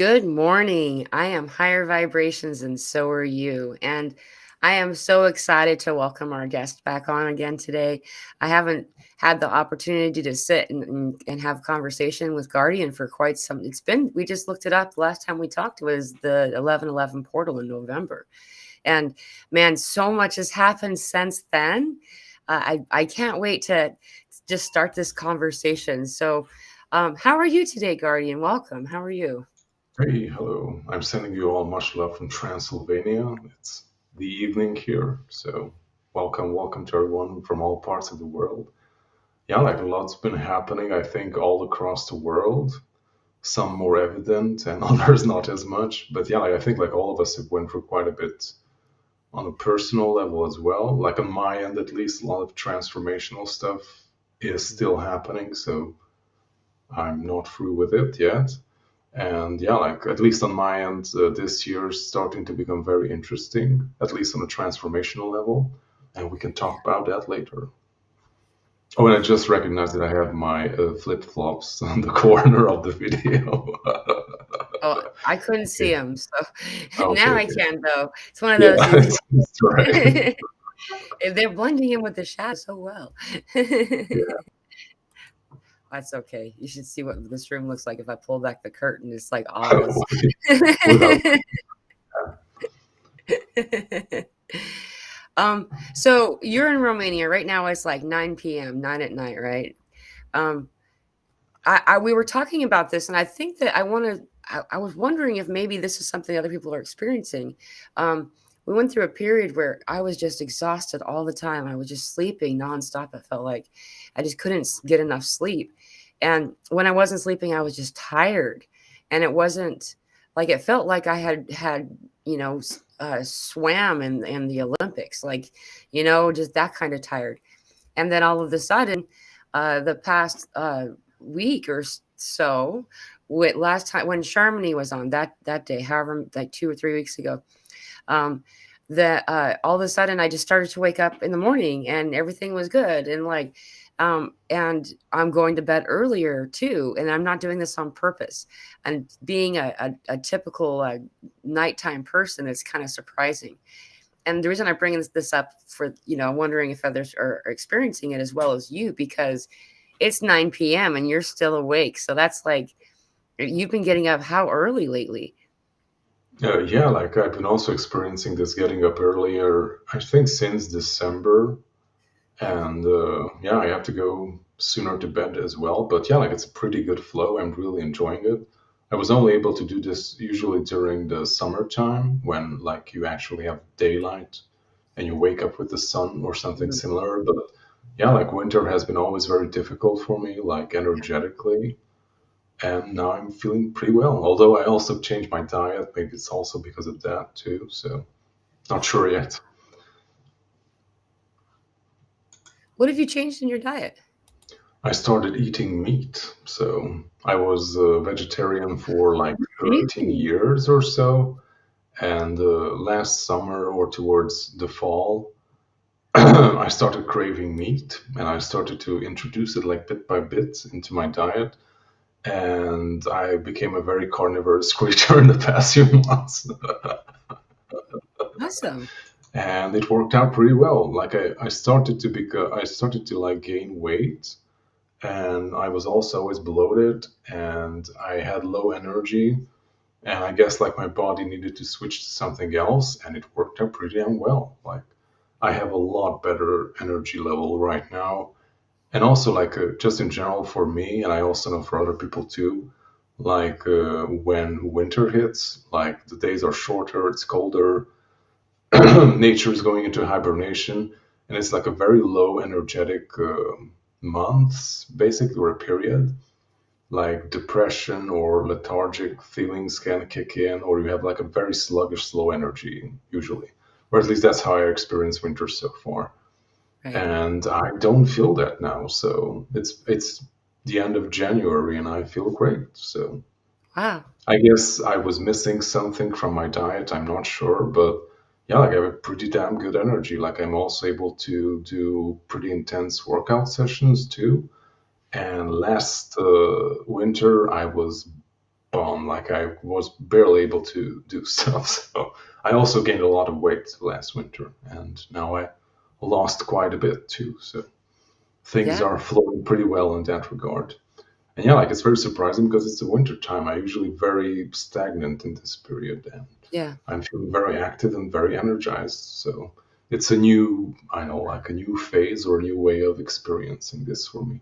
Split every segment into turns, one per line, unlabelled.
Good morning. I am higher vibrations and so are you. And I am so excited to welcome our guest back on again today. I haven't had the opportunity to sit and have conversation with Guardian for quite some. We just looked it up. The last time we talked was the 11/11 portal in November. And man, so much has happened since then. I can't wait to just start this conversation. So, how are you today, Guardian? Welcome. How are you?
Hey, hello. I'm sending you all much love from Transylvania. It's the evening here, so welcome to everyone from all parts of the world. Yeah, like a lot's been happening, I think, all across the world. Some more evident and others not as much. But yeah, like, I think like all of us have went through quite a bit on a personal level as well. Like on my end, at least, a lot of transformational stuff is still happening, so I'm not through with it yet. And yeah, like at least on my end, this year's starting to become very interesting, at least on a transformational level. And we can talk about that later. Oh, and I just recognized that I have my flip flops on the corner of the video.
Oh, I couldn't see him, so
Okay,
now I
okay.
can though. It's one of
Yeah,
those
that's right.
they're blending in with the shadow so well.
Yeah.
That's okay. You should see what this room looks like if I pull back the curtain. It's like Oz.
Without,
So you're in Romania right now. It's like 9 p.m., 9 at night, right? Um, we were talking about this, and I think that I was wondering if maybe this is something other people are experiencing. We went through a period where I was just exhausted all the time. I was just sleeping nonstop. It felt like I just couldn't get enough sleep. And when I wasn't sleeping, I was just tired. And it wasn't like it felt like I had, swam in the Olympics, like, just that kind of tired. And then all of a sudden, the past week or so, with last time when Charmony was on that day, however, like 2 or 3 weeks ago, um, that all of a sudden I just started to wake up in the morning and everything was good, and I'm going to bed earlier too, and I'm not doing this on purpose. And being a typical nighttime person, it's kind of surprising. And the reason I bring this up for, wondering if others are experiencing it as well as you, because it's 9 p.m. and you're still awake. So that's like, you've been getting up how early lately?
yeah, like I've been also experiencing this getting up earlier, I think since December. And yeah, I have to go sooner to bed as well. But yeah, like it's a pretty good flow. I'm really enjoying it. I was only able to do this usually during the summertime when like you actually have daylight and you wake up with the sun or something
Mhm.
similar. But yeah, like winter has been always very difficult for me, like energetically. And now I'm feeling pretty well. Although I also changed my diet. Maybe it's also because of that too. So not sure yet.
What have you changed in your diet?
I started eating meat. So I was a vegetarian for like 13
Really?
years or so. And last summer or towards the fall, I started craving meat and I started to introduce it like bit by bit into my diet. And I became a very carnivorous creature in the past few months.
Awesome.
And it worked out pretty well. Like I started to like gain weight and I was also always bloated and I had low energy. And I guess like my body needed to switch to something else, and it worked out pretty damn well. Like I have a lot better energy level right now, and also like just in general for me, and I also know for other people too. Like when winter hits, like the days are shorter, it's colder, nature is going into hibernation, and it's like a very low energetic months basically or a period like depression or lethargic feelings can kick in, or you have like a very sluggish, slow energy usually. Or at least that's how I experience winter so far.
Right.
And I don't feel that now. So it's the end of January and I feel great. So
Wow.
I guess I was missing something from my diet. I'm not sure, but yeah, like I have a pretty damn good energy. Like I'm also able to do pretty intense workout sessions too. And last winter, I was bum. Like I was barely able to do stuff. So I also gained a lot of weight last winter, and now I lost quite a bit too. So things
Yeah.
are flowing pretty well in that regard. And yeah, like it's very surprising because it's the winter time. I'm usually very stagnant in this period, and
Yeah.
I'm feeling very active and very energized. So it's a new, I know, like a new phase or a new way of experiencing this for me.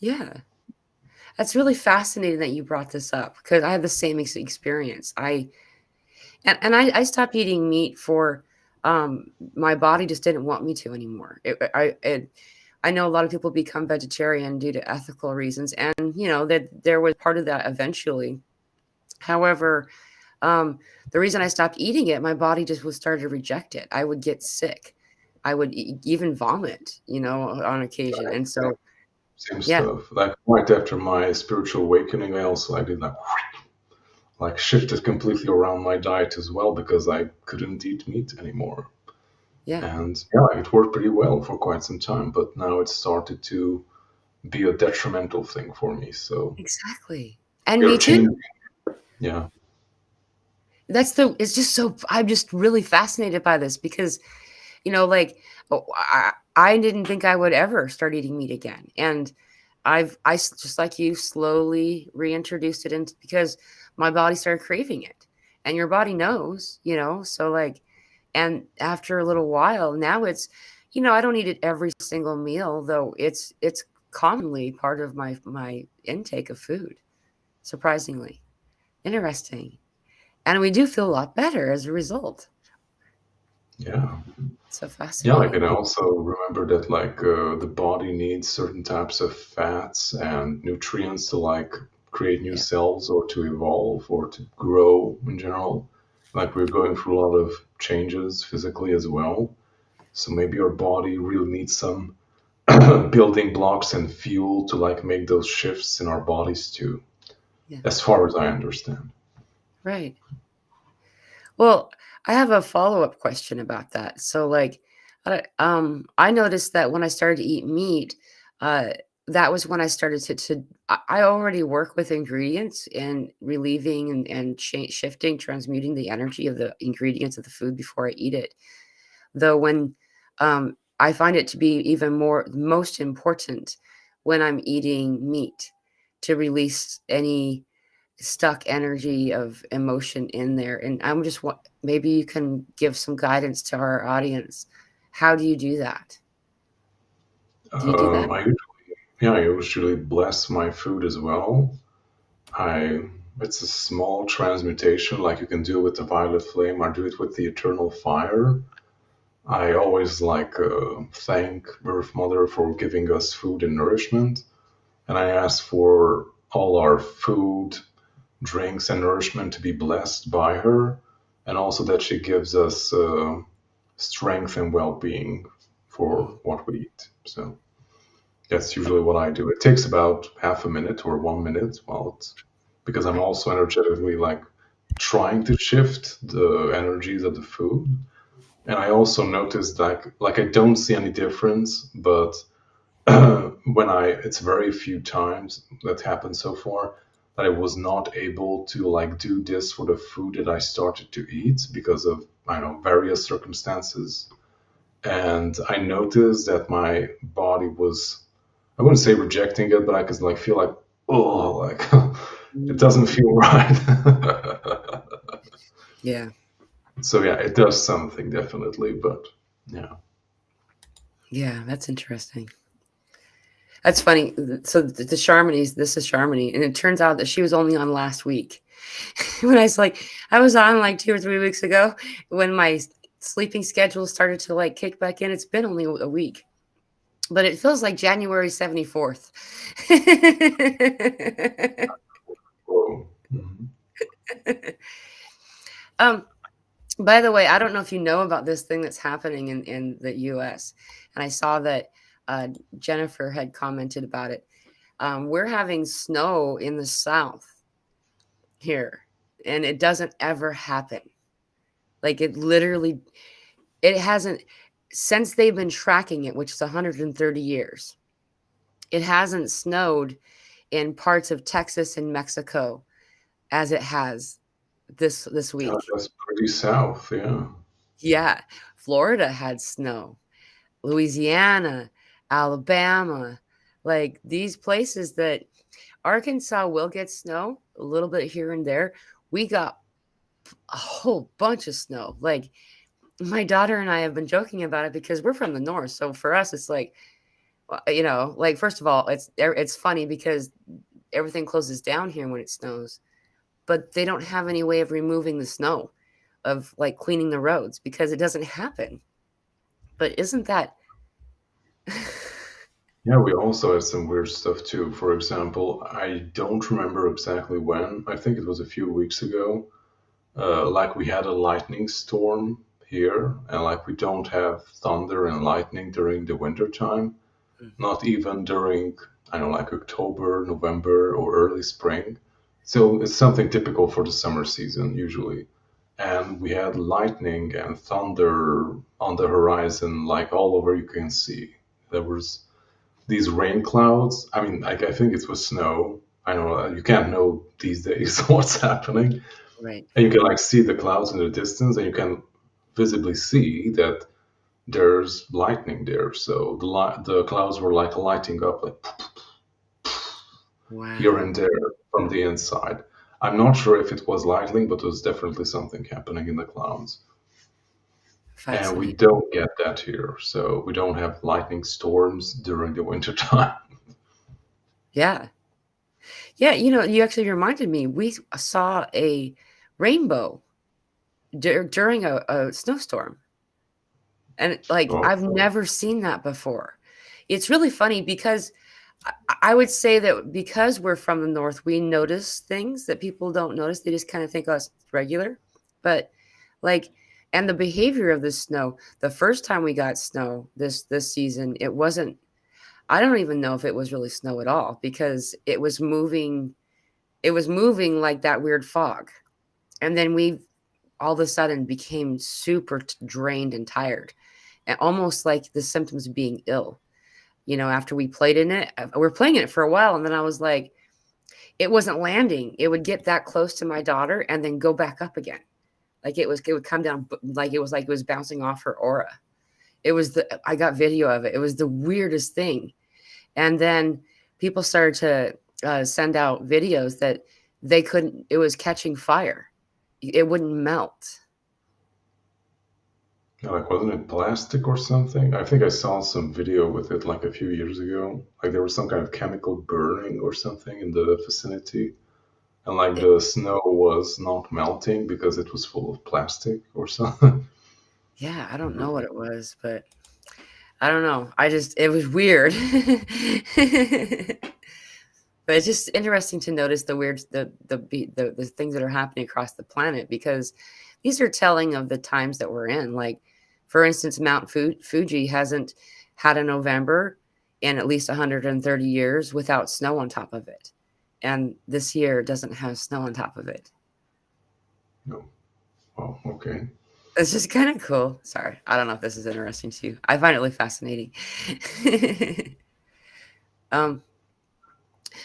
Yeah. That's really fascinating that you brought this up because I had the same experience. I stopped eating meat for um my body just didn't want me to anymore. I know a lot of people become vegetarian due to ethical reasons, and that there was part of that eventually. However, um, the reason I stopped eating it, my body just was started to reject it. I would get sick. I would even vomit, on occasion. And so,
Same
yeah,
stuff. Like right after my spiritual awakening, I did like shifted completely around my diet as well because I couldn't eat meat anymore.
yeah,
And yeah, it worked pretty well for quite some time, but now it started to be a detrimental thing for me. So
exactly. And
we are
me too.
changing. Yeah.
It's just so, I'm just really fascinated by this because, like, I didn't think I would ever start eating meat again. And just like you, slowly reintroduced it into because my body started craving it. And your body knows, so like, and after a little while, now I don't eat it every single meal, though it's commonly part of my intake of food, surprisingly. Interesting. And we do feel a lot better as a result.
Yeah.
So
Yeah, like,
fascinating.
and I also remember that like the body needs certain types of fats and nutrients to like create new
Yeah.
cells or to evolve or to grow in general. Like we're going through a lot of changes physically as well. So maybe our body really needs some building blocks and fuel to like make those shifts in our bodies too,
Yeah.
as far as I understand.
Right. Well, I have a follow-up question about that. So, like, I noticed that when I started to eat meat, uh, that was when I started I already work with ingredients and relieving and shifting, transmuting the energy of the ingredients of the food before I eat it. Though I find it to be even most important when I'm eating meat to release any stuck energy of emotion in there. And I'm just maybe you can give some guidance to our audience. How do you do that? Do you do that?
I yeah, I usually bless my food as well. I it's a small transmutation, like you can do with the violet flame. I do it with the eternal fire. I always like thank Earth Mother for giving us food and nourishment, and I ask for all our food, drinks, and nourishment to be blessed by her, and also that she gives us strength and well-being for
Mm,
what we eat. So that's usually what I do. It takes about half a minute or 1 minute while it's because I'm
right.
also energetically like trying to shift the energies of the food. And I also noticed like I don't see any difference, but when I it's very few times that happened so far that I was not able to like do this for the food that I started to eat because of I don't know various circumstances. And I noticed that my body was I wouldn't say rejecting it, but I could like feel like oh like it doesn't
Mm,
feel right.
yeah.
So yeah, it does something definitely, but yeah.
Yeah. That's interesting. That's funny. So the Charmonies, this is Charmony, and it turns out that she was only on last week. When I was on like 2 or 3 weeks ago when my sleeping schedule started to like kick back in. It's been only a week, but it feels like January 74th.
Whoa. Mhm.
um, by the way, I don't know if you know about this thing that's happening in the US. And I saw that uh, Jennifer had commented about it. We're having snow in the South here, and it doesn't ever happen. Like it hasn't, since they've been tracking it, which is 130 years, it hasn't snowed in parts of Texas and Mexico as it has this week.
That's pretty south, yeah.
Yeah, Florida had snow, Louisiana, Alabama, like these places that Arkansas will get snow a little bit here and there. We got a whole bunch of snow. Like my daughter and I have been joking about it because we're from the north. So for us, it's like, like first of all, it's funny because everything closes down here when it snows, but they don't have any way of removing the snow, of like cleaning the roads because it doesn't happen. But isn't that
Yeah, we also had some weird stuff too. For example, I don't remember exactly when. I think it was a few weeks ago. Like we had a lightning storm here, and like we don't have thunder and lightning during the winter time, not even during, I don't know, like October, November, or early spring. So it's something typical for the summer season usually. And we had lightning and thunder on the horizon, like all over you can see. There was these rain clouds. I mean, I think it was snow. I know you can't know these days what's happening,
right?
and you can like see the clouds in the distance, and you can visibly see that there's lightning there. So the clouds were like lighting up like here and
Wow.
there from the inside. I'm not sure if it was lightning, but there was definitely something happening in the clouds. And we
Fascinating.
don't get that here, so we don't have lightning storms during the winter time.
Yeah. Yeah, you actually reminded me. We saw a rainbow during a snowstorm. And like
Oh,
I've never seen that before. It's really funny because I would say that because we're from the north, we notice things that people don't notice. They just kind of think, oh, it's regular. But like, and the behavior of the snow, the first time we got snow this season, it wasn't, I don't even know if it was really snow at all because it was moving like that weird fog. And then we all of a sudden became super drained and tired, and almost like the symptoms of being ill. After we played in it, we were playing in it for a while, and then I was like, it wasn't landing. It would get that close to my daughter and then go back up again. It would come down like it was bouncing off her aura. I got video of it. It was the weirdest thing. And then people started to send out videos that they couldn't, it was catching fire. It wouldn't melt.
yeah, like wasn't it plastic or something? I think I saw some video with it like a few years ago. Like there was some kind of chemical burning or something in the vicinity, and like
It,
the snow was not melting because it was full of plastic or something.
yeah, I don't know what it was, but I don't know. It was weird. But it's just interesting to notice the weird, the things that are happening across the planet because these are telling of the times that we're in. Like, for instance, Mount Fuji hasn't had a November in at least 130 years without snow on top of it, and this year doesn't have snow on top of it.
No. Oh, okay.
It's just kind of cool. Sorry, I don't know if this is interesting to you. I find it really fascinating. um,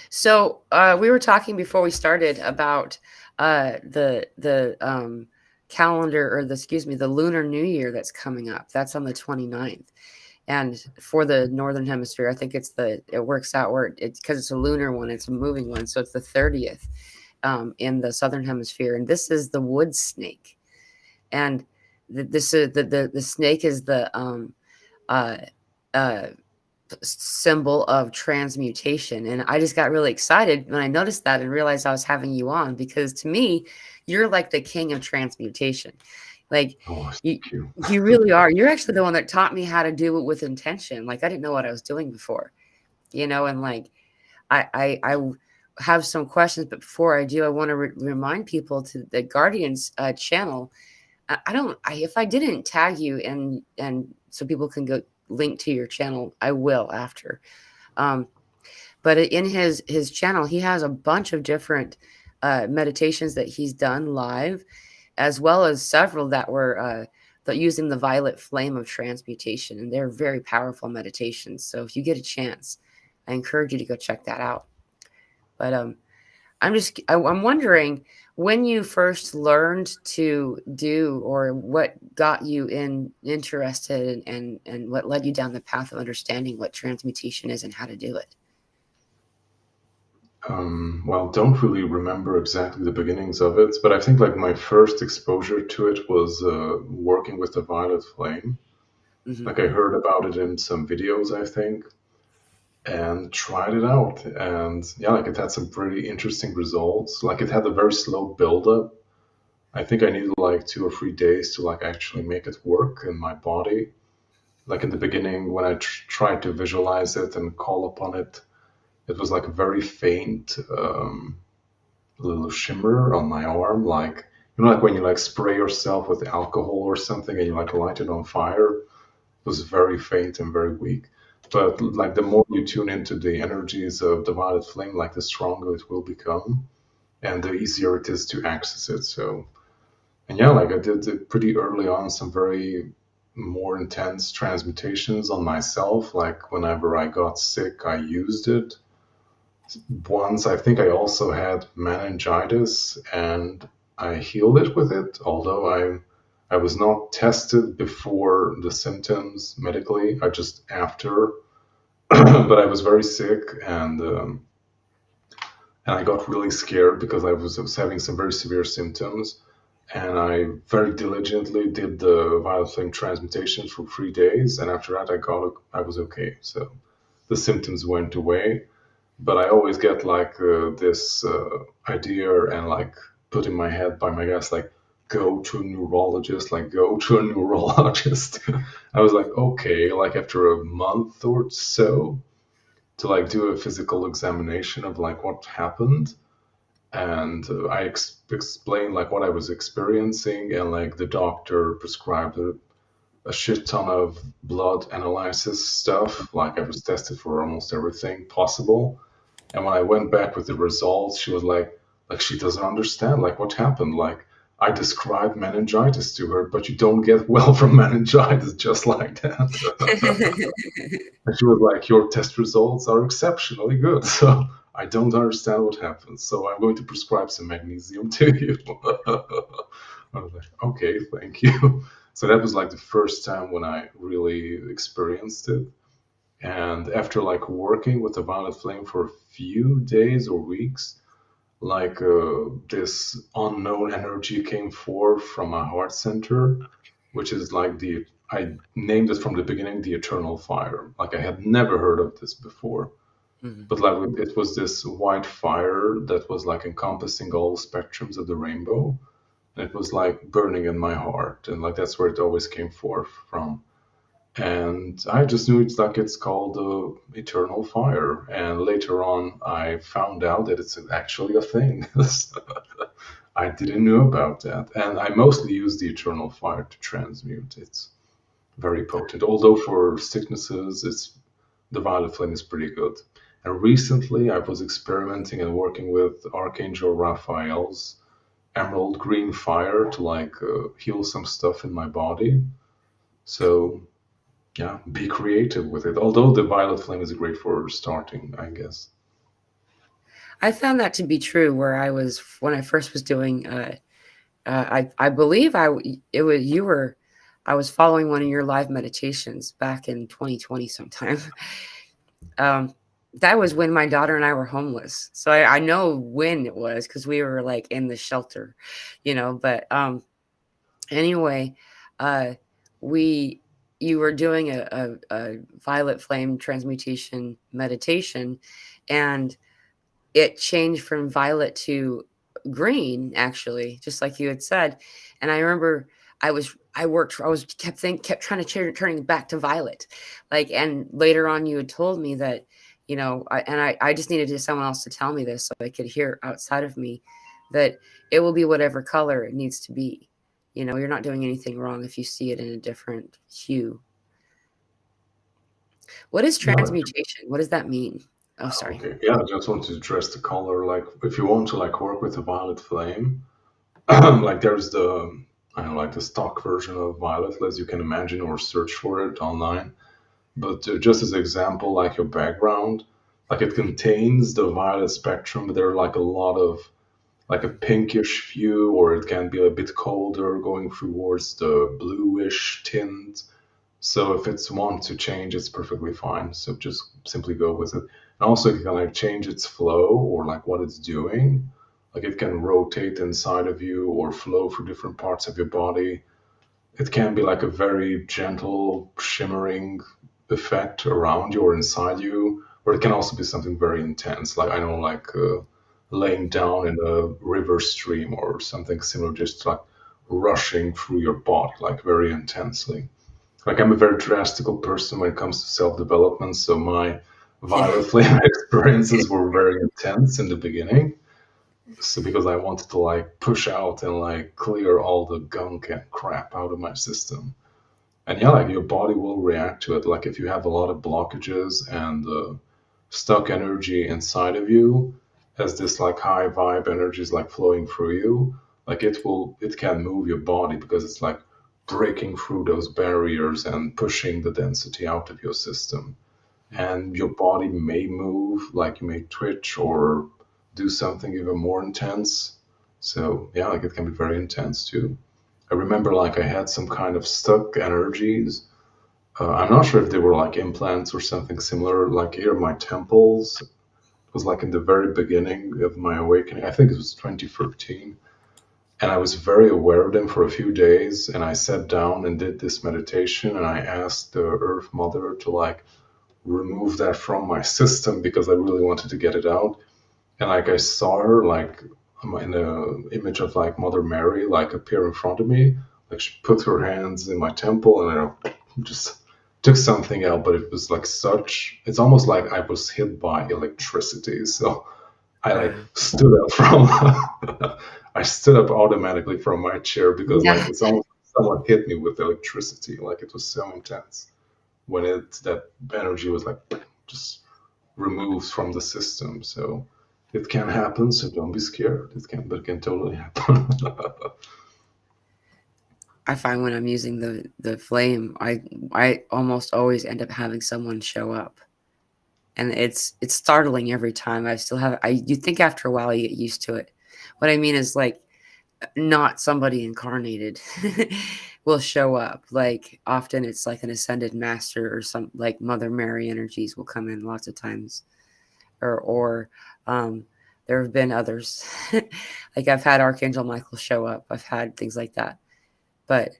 So we were talking before we started about the calendar, or the Lunar New Year that's coming up. That's on the 29th. And for the Northern Hemisphere, I think it works out where it's because it's a lunar one, it's a moving one. So it's the 30th in the Southern Hemisphere. And this is the wood snake. And this is the snake is the uh, uh, symbol of transmutation. And I just got really excited when I noticed that and realized I was having you on because to me, you're like the king of transmutation. Like
Oh,
you
thank you.
you really are. You're actually the one that taught me how to do it with intention. Like I didn't know what I was doing before, and like I have some questions, but before I do, I want to remind people to the Guardians channel. I don't. If I didn't tag you and so people can go link to your channel, I will after. Um, but in his channel, he has a bunch of different meditations that he's done live, as well as several that were using the violet flame of transmutation, and they're very powerful meditations. So if you get a chance, I encourage you to go check that out. But I'm wondering when you first learned to do, or what got you interested, and what led you down the path of understanding what transmutation is and how to do it.
Well, don't really remember exactly the beginnings of it, but I think like my first exposure to it was working with the violet flame.
Hmm.
Like I heard about it in some videos, I think, and tried it out. And yeah, like it had some pretty interesting results. Like it had a very slow buildup. I think I needed like 2 or 3 days to like actually make it work in my body. Like in the beginning, when I tried to visualize it and call upon it, it was like a very faint little shimmer on my arm, like like when you like spray yourself with alcohol or something and you like light it on fire. It was very faint and very weak. But like the more you tune into the energies of the violet flame, like the stronger it will become, and the easier it is to access it. So, and yeah, like I did it pretty early on, some very more intense transmutations on myself. Like whenever I got sick, I used it once. I think I also had meningitis and I healed it with it, although I was not tested before the symptoms medically. I just after, but I was very sick and I got really scared because I was having some very severe symptoms. And I very diligently did the violet flame transmutation for 3 days, and after that I was okay. So the symptoms went away, but I always get like this idea and like put in my head by my guys like go to a neurologist, like go to a neurologist. I was like okay, like after a month or so to like do a physical examination of like what happened, and I explained like what I was experiencing, and like the doctor prescribed a shit ton of blood analysis stuff. Like I was tested for almost everything possible, and when I went back with the results, she was like she doesn't understand like what happened. Like I described meningitis to her, but you don't get well from meningitis just like that. And she was like, "Your test results are exceptionally good." So I don't understand what happened. So I'm going to prescribe some magnesium to you. I was like, "Okay, thank you." So that was like the first time when I really experienced it. And after like working with the violet flame for a few days or weeks, like this unknown energy came forth from my heart center, which is like the I named it from the beginning the eternal fire. Like I had never heard of this before,
Hmm.
but like it was this white fire that was like encompassing all spectrums of the rainbow. And it was like burning in my heart, and like that's where it always came forth from. And I just knew it's called eternal fire. And later on, I found out that it's actually a thing. I didn't know about that, and I mostly use the eternal fire to transmute. It's very potent. Although for sicknesses, it's the violet flame is pretty good. And recently, I was experimenting and working with Archangel Raphael's emerald green fire to like heal some stuff in my body.
Cool.
So yeah, be creative with it. Although the violet flame is great for starting, I guess.
I found that to be true where I was when I first was doing. I believe it was you were. I was following one of your live meditations back in 2020 sometime. Um, that was when my daughter and I were homeless, so I know when it was because we were like in the shelter, But anyway, uh, we you were doing a violet flame transmutation meditation, and it changed from violet to green, actually, just like you had said. And I remember I was kept trying to turning it back to violet, like. And later on, you had told me that, I just needed someone else to tell me this so I could hear outside of me that it will be whatever color it needs to be. You're not doing anything wrong if you see it in a different hue. What is
Yeah,
transmutation? What does that mean? Oh, sorry.
okay. Yeah, I just want to address the color. Like, if you want to like work with the violet flame, like there's the I don't know, like the stock version of violet, as you can imagine, or search for it online. But just as an example, like your background. Like it contains the violet spectrum, but there are like a lot of like a pinkish hue, or it can be a bit colder, going towards the bluish tint. So if it's want to change, it's perfectly fine. So just simply go with it. And also, you can like change its flow or like what it's doing. Like it can rotate inside of you or flow through different parts of your body. It can be like a very gentle, shimmering effect around you or inside you, or it can also be something very intense. Like I know, like laying down in a river stream or something similar, just like rushing through your body, like very intensely. Like I'm a very drastical person when it comes to self-development, so my violet flame experiences were very intense in the beginning. So because I wanted to like push out and like clear all the gunk and crap out of my system. And yeah, like your body will react to it. Like if you have a lot of blockages and stuck energy inside of you, as this like high vibe energy is like flowing through you, like it can move your body because it's like breaking through those barriers and pushing the density out of your system. And your body may move, like you may twitch or do something even more intense. So yeah, like it can be very intense too. I remember like I had some kind of stuck energies. I'm not sure if they were like implants or something similar. Like here, my temples. It was like in the very beginning of my awakening. I think it was 2013, and I was very aware of them for a few days. And I sat down and did this meditation, and I asked the Earth Mother to like remove that from my system because I really wanted to get it out. And like I saw her like in the image of like Mother Mary like appear in front of me. Like she put her hands in my temple and I just took something out, but it was like such. It's almost like I was hit by electricity. So I like
Wow.
stood up from. I stood up automatically from my chair because like
Yeah.
it's almost like someone hit me with electricity. Like it was so intense when it that energy was like just removed from the system. So it can happen. So don't be scared. But it can totally happen.
I find when I'm using the flame, I almost always end up having someone show up, and it's startling every time. I still have I you think after a while you get used to it. What I mean is like not somebody incarnated will show up. Like often it's like an ascended master or some like Mother Mary energies will come in lots of times, or um, there have been others. Like I've had Archangel Michael show up. I've had things like that, but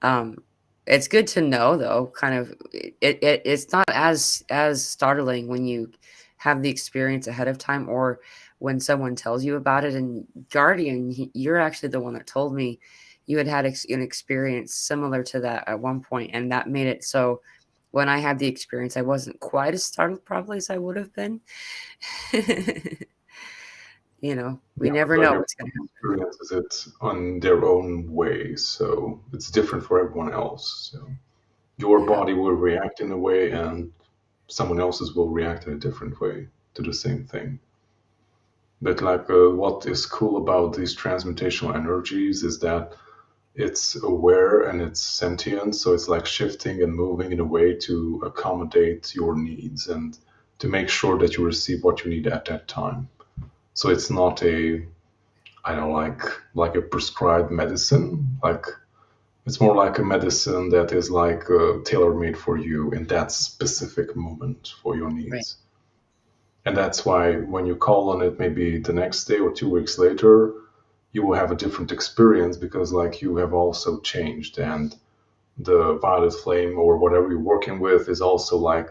um, it's good to know though. Kind of, it's not as startling when you have the experience ahead of time, or when someone tells you about it. And Guardian, you're actually the one that told me you had an experience similar to that at one point, and that made it so when I had the experience, I wasn't quite as startled probably as I would have been. We
Yeah,
never
but like
know
everyone
what's going to happen.
experiences it on their own way, so it's different for everyone else. So your
Yeah.
body will react in a way, and someone else's will react in a different way to the same thing. But like, what is cool about these transmutational energies is that it's aware and it's sentient, so it's like shifting and moving in a way to accommodate your needs and to make sure that you receive what you need at that time. So it's not a, I don't like a prescribed medicine. Like it's more like a medicine that is like tailor made for you in that specific moment for your
Right.
needs. And that's why when you call on it, maybe the next day or 2 weeks later, you will have a different experience because like you have also changed, and the violet flame or whatever you're working with is also like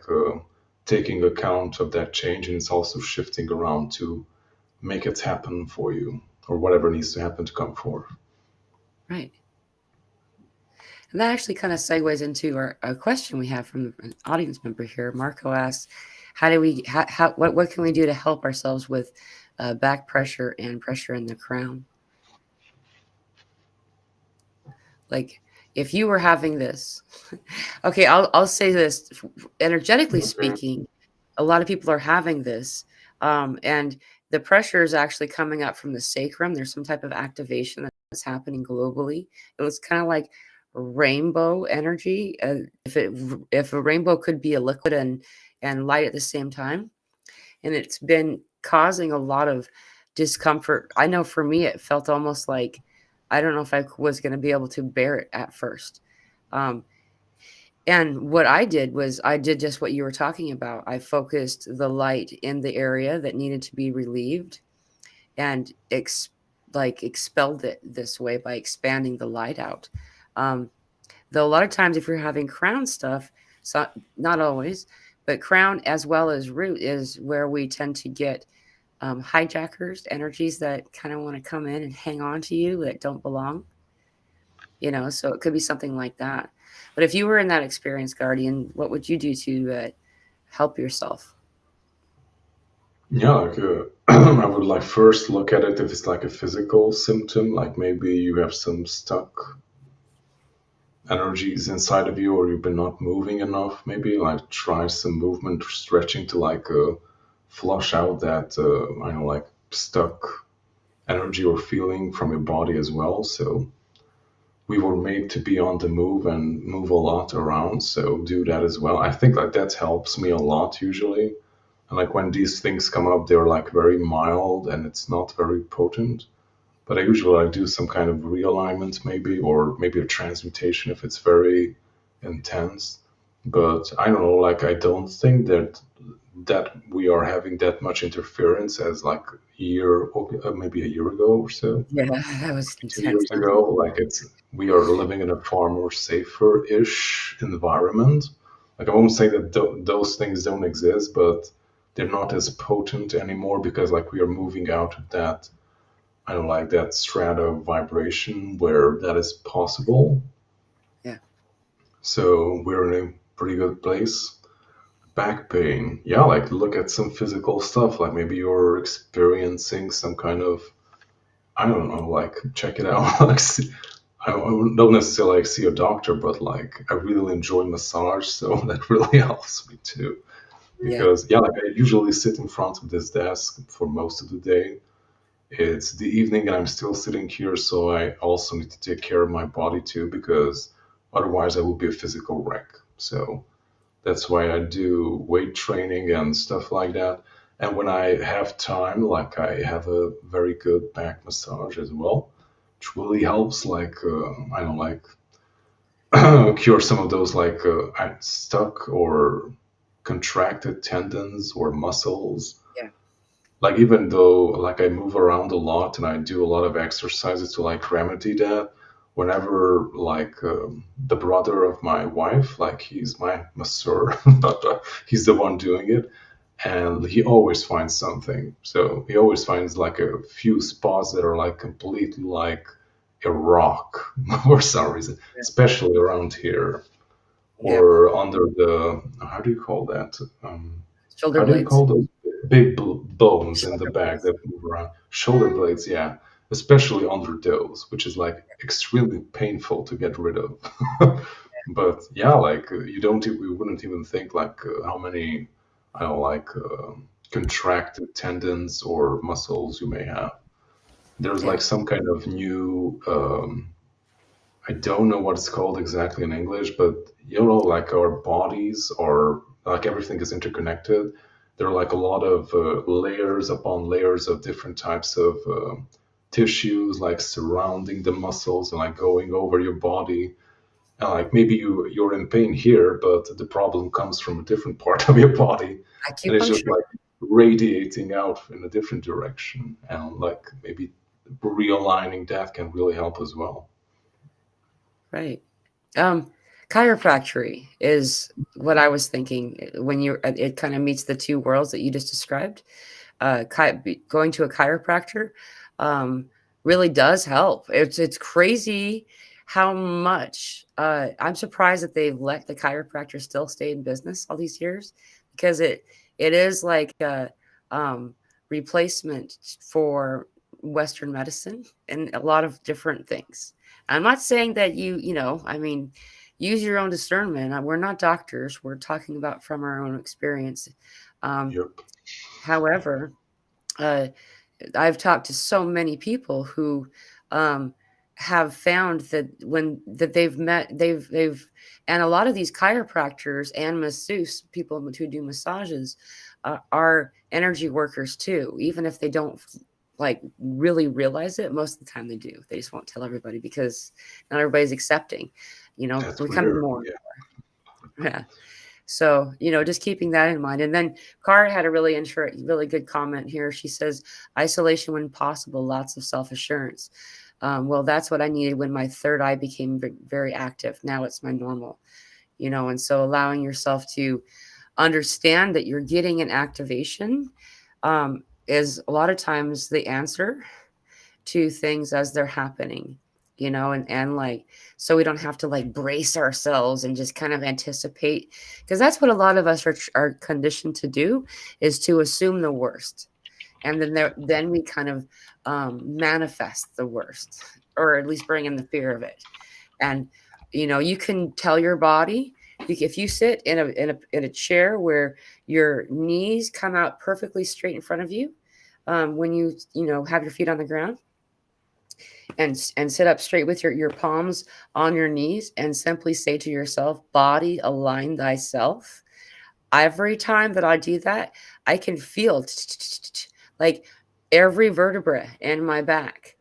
taking account of that change, and it's also shifting around to make it happen for you or whatever needs to happen to come forth.
Right. And that actually kind of segues into a question we have from an audience member here. Marco asks, "How do we? What can we do to help ourselves with back pressure and pressure in the crown? Like, if you were having this, okay, I'll say this. Energetically
Okay.
speaking, a lot of people are having this, and the pressure is actually coming up from the sacrum. There's some type of activation that's happening globally. It was kind of like rainbow energy. If a rainbow could be a liquid and light at the same time, and it's been causing a lot of discomfort. I know for me, it felt almost like I don't know if I was going to be able to bear it at first. Um, and what I did was I did just what you were talking about. I focused the light in the area that needed to be relieved and expelled it this way by expanding the light out. Um, though a lot of times, if you're having crown stuff, so not always, but crown as well as root is where we tend to get hijackers, energies that kind of want to come in and hang on to you that don't belong. So it could be something like that. But if you were in that experience, Guardian, what would you do to help yourself?
Yeah, like I would like first look at it if it's like a physical symptom, like maybe you have some stuck energies inside of you, or you've been not moving enough. Maybe like try some movement or stretching to like flush out that I know like stuck energy or feeling from your body as well. So we were made to be on the move and move a lot around. So do that as well. I think like that helps me a lot usually. And like when these things come up, they're like very mild and it's not very potent. But I usually like do some kind of realignment maybe, or maybe a transmutation if it's very intense. But I don't know, like I don't think that we are having that much interference as like a year, maybe a year ago or so,
Yeah, that was
2 years
intense.
ago. Like it's we are living in a far more safer-ish environment. Like I won't say that those things don't exist, but they're not as potent anymore because like we are moving out of that I don't like that strata of vibration where that is possible.
Yeah,
So we're in a pretty good place. Back pain, yeah, like look at some physical stuff. Like maybe you're experiencing some kind of, I don't know, like check it out. Like, I don't necessarily like see a doctor, but like I really enjoy massage, so that really helps me too.
yeah,
Because yeah, like I usually sit in front of this desk for most of the day. It's the evening and I'm still sitting here, so I also need to take care of my body too, because otherwise I will be a physical wreck. So that's why I do weight training and stuff like that. And when I have time, like I have a very good back massage as well, which really helps, like, I don't like cure some of those like stuck or contracted tendons or muscles,
yeah,
like even though like I move around a lot and I do a lot of exercises to like remedy that, whenever like the brother of my wife, like he's my masseur, but he's the one doing it, and he always finds something. So he always finds like a few spots that are like completely like a rock for some reason,
yeah,
especially around here
yeah.
or under the, how do you call that?
Shoulder
How do you
blades,
call those big bones in the
shoulder
back
blades.
that move around? Shoulder blades, yeah, especially under those, which is like extremely painful to get rid of. But yeah, like we wouldn't even think like how many, I don't like contracted tendons or muscles you may have. There's
Yeah,
like some kind of new I don't know what it's called exactly in English, but like our bodies are like everything is interconnected. There are like a lot of layers upon layers of different types of tissues, like surrounding the muscles and like going over your body. And like maybe you're in pain here, but the problem comes from a different part of your body, and it's just
acupuncture.
like radiating out in a different direction. And like maybe realigning that can really help as well.
Right. Um, chiropractic is what I was thinking when it kind of meets the two worlds that you just described. Going to a chiropractor um, really does help. It's crazy how much. I'm surprised that they've let the chiropractor still stay in business all these years because it is like a um, replacement for Western medicine and a lot of different things. I'm not saying that I mean, use your own discernment. We're not doctors. We're talking about from our own experience. Um,
Yep.
however, uh, I've talked to so many people who um, have found that when that they've and a lot of these chiropractors and masseuse people who do massages are energy workers too, even if they don't like really realize it. Most of the time they do. They just won't tell everybody because not everybody's accepting.
That's
Becoming
weird.
more.
Yeah.
Yeah. So, just keeping that in mind. And then Cara had a really good comment here. She says, isolation when possible, lots of self assurance. Well, that's what I needed when my third eye became very active. Now it's my normal, and so allowing yourself to understand that you're getting an activation is a lot of times the answer to things as they're happening, and like, so we don't have to like brace ourselves and just kind of anticipate, because that's what a lot of us are conditioned to do, is to assume the worst, and then we kind of manifest the worst, or at least bring in the fear of it. And you can tell your body, if you sit in a chair where your knees come out perfectly straight in front of you, when you have your feet on the ground, and sit up straight with your palms on your knees, and simply say to yourself, body, align thyself. Every time that I do that, I can feel like every vertebra in my back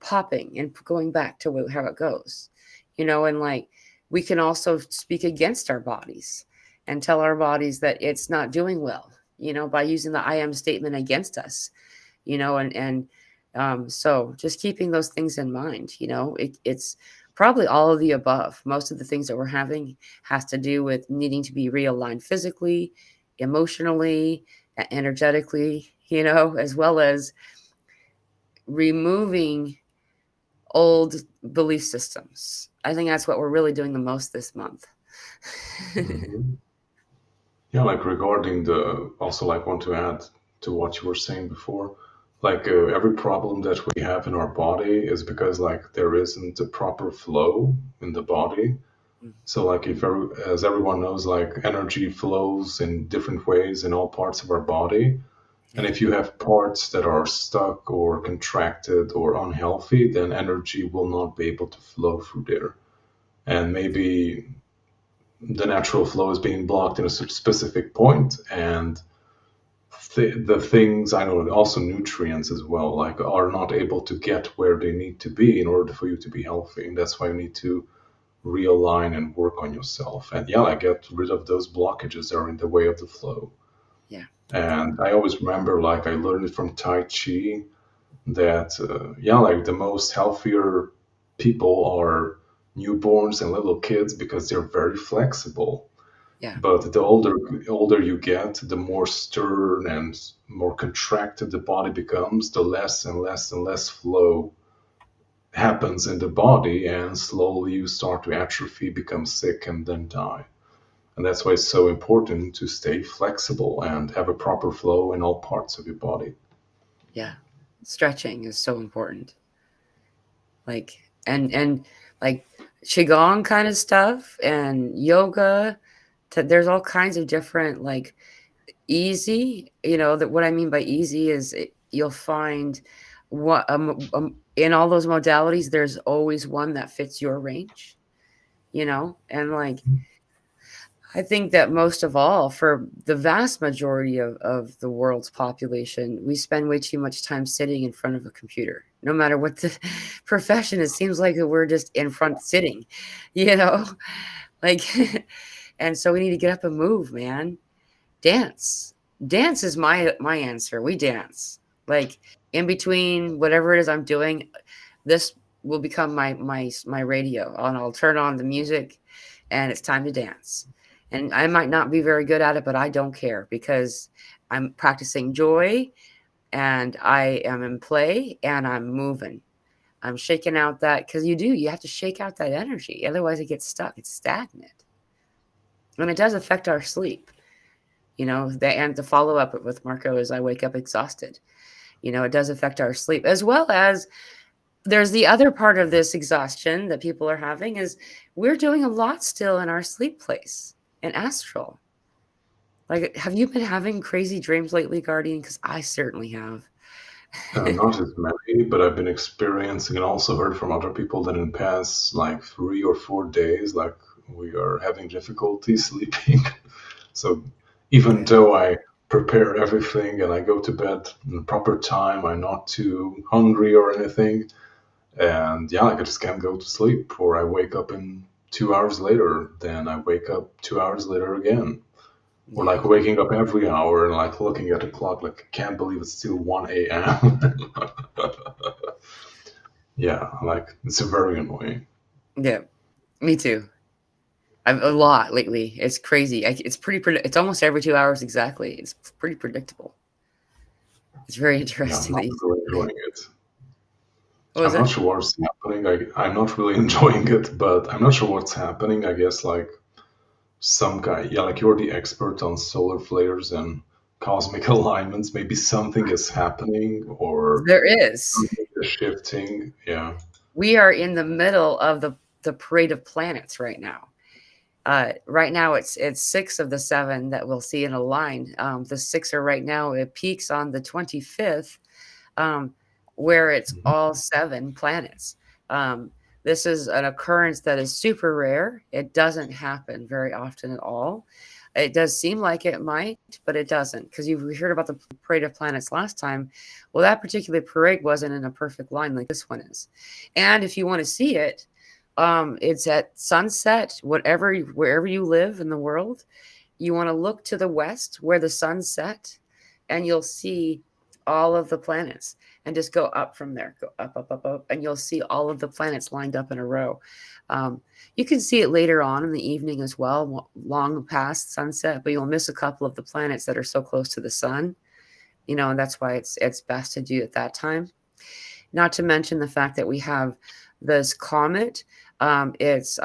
popping and going back to how it goes, and like, we can also speak against our bodies and tell our bodies that it's not doing well, by using the I am statement against us, so just keeping those things in mind, it's probably all of the above. Most of the things that we're having has to do with needing to be realigned physically, emotionally, energetically, as well as removing old belief systems. I think that's what we're really doing the most this month.
Hmm. Yeah, like regarding the, also like want to add to what you were saying before, like every problem that we have in our body is because like there isn't a proper flow in the body. So like as everyone knows, like energy flows in different ways in all parts of our body. And
Yeah,
if you have parts that are stuck or contracted or unhealthy, then energy will not be able to flow through there. And maybe the natural flow is being blocked in a specific point, and the things, I know, also nutrients as well, like are not able to get where they need to be in order for you to be healthy. And that's why you need to realign and work on yourself. And yeah, like get rid of those blockages that are in the way of the flow.
yeah,
And I always remember, like I learned it from Tai Chi, that yeah, like the most healthier people are newborns and little kids because they're very flexible.
yeah,
But the older you get, the more stern and more contracted the body becomes, the less and less and less flow happens in the body, and slowly you start to atrophy, become sick, and then die. And that's why it's so important to stay flexible and have a proper flow in all parts of your body.
yeah. Stretching is so important. Like, and like qigong kind of stuff and yoga. There's all kinds of different, like, easy. That what I mean by easy is you'll find what in all those modalities, there's always one that fits your range. And like, I think that most of all, for the vast majority of the world's population, we spend way too much time sitting in front of a computer. No matter what the profession, it seems like we're just in front sitting, you know? Like, and so we need to get up and move, man. Dance. Dance is my answer. We dance. Like, in between whatever it is I'm doing, this will become my radio, and I'll turn on the music, and it's time to dance. And I might not be very good at it, but I don't care, because I'm practicing joy, and I am in play, and I'm moving. I'm shaking out that, because you have to shake out that energy. Otherwise, it gets stuck. It's stagnant. And it does affect our sleep. And the follow up with Marco is I wake up exhausted. It does affect our sleep, as well as there's the other part of this exhaustion that people are having is we're doing a lot still in our sleep place and astral. Like, have you been having crazy dreams lately, Guardian? Because I certainly have.
Not as many, but I've been experiencing and also heard from other people that in the past like 3 or 4 days, like we are having difficulty sleeping. So even
Yeah.
though I prepare everything and I go to bed in the proper time. I'm not too hungry or anything. And yeah, like I just can't go to sleep, or I wake up in 2 hours later, then I wake up 2 hours later again. Or
Yeah.
like waking up every hour and like looking at the clock, like I can't believe it's still 1 a.m. Yeah, like it's very annoying.
Yeah. Me too. I've a lot lately. It's crazy. It's it's almost every 2 hours exactly. It's pretty predictable. It's very
Yeah, I'm
interesting
not
that you.
really enjoying it.
What was
I'm not
that?
sure what's happening. I'm not really enjoying it, but I'm not sure what's happening. I guess like some guy, yeah, like you're the expert on solar flares and cosmic alignments. Maybe something is happening or
There is.
something is shifting. Yeah.
We are in the middle of the parade of planets right now. Right now, it's six of the seven that we'll see in a line. The six are right now. It peaks on the 25th, um, where it's
Mhm.
all seven planets. Um, this is an occurrence that is super rare. It doesn't happen very often at all. It does seem like it might, but it doesn't, because you heard about the parade of planets last time. Well, that particular parade wasn't in a perfect line like this one is. And if you want to see it, it's at sunset, wherever you live in the world. You want to look to the west where the sun set, and you'll see all of the planets, and just go up from there, go up, up, up, up, and you'll see all of the planets lined up in a row. Um, you can see it later on in the evening as well, long past sunset, but you'll miss a couple of the planets that are so close to the sun. And that's why it's best to do it that time. Not to mention the fact that we have this comet. It's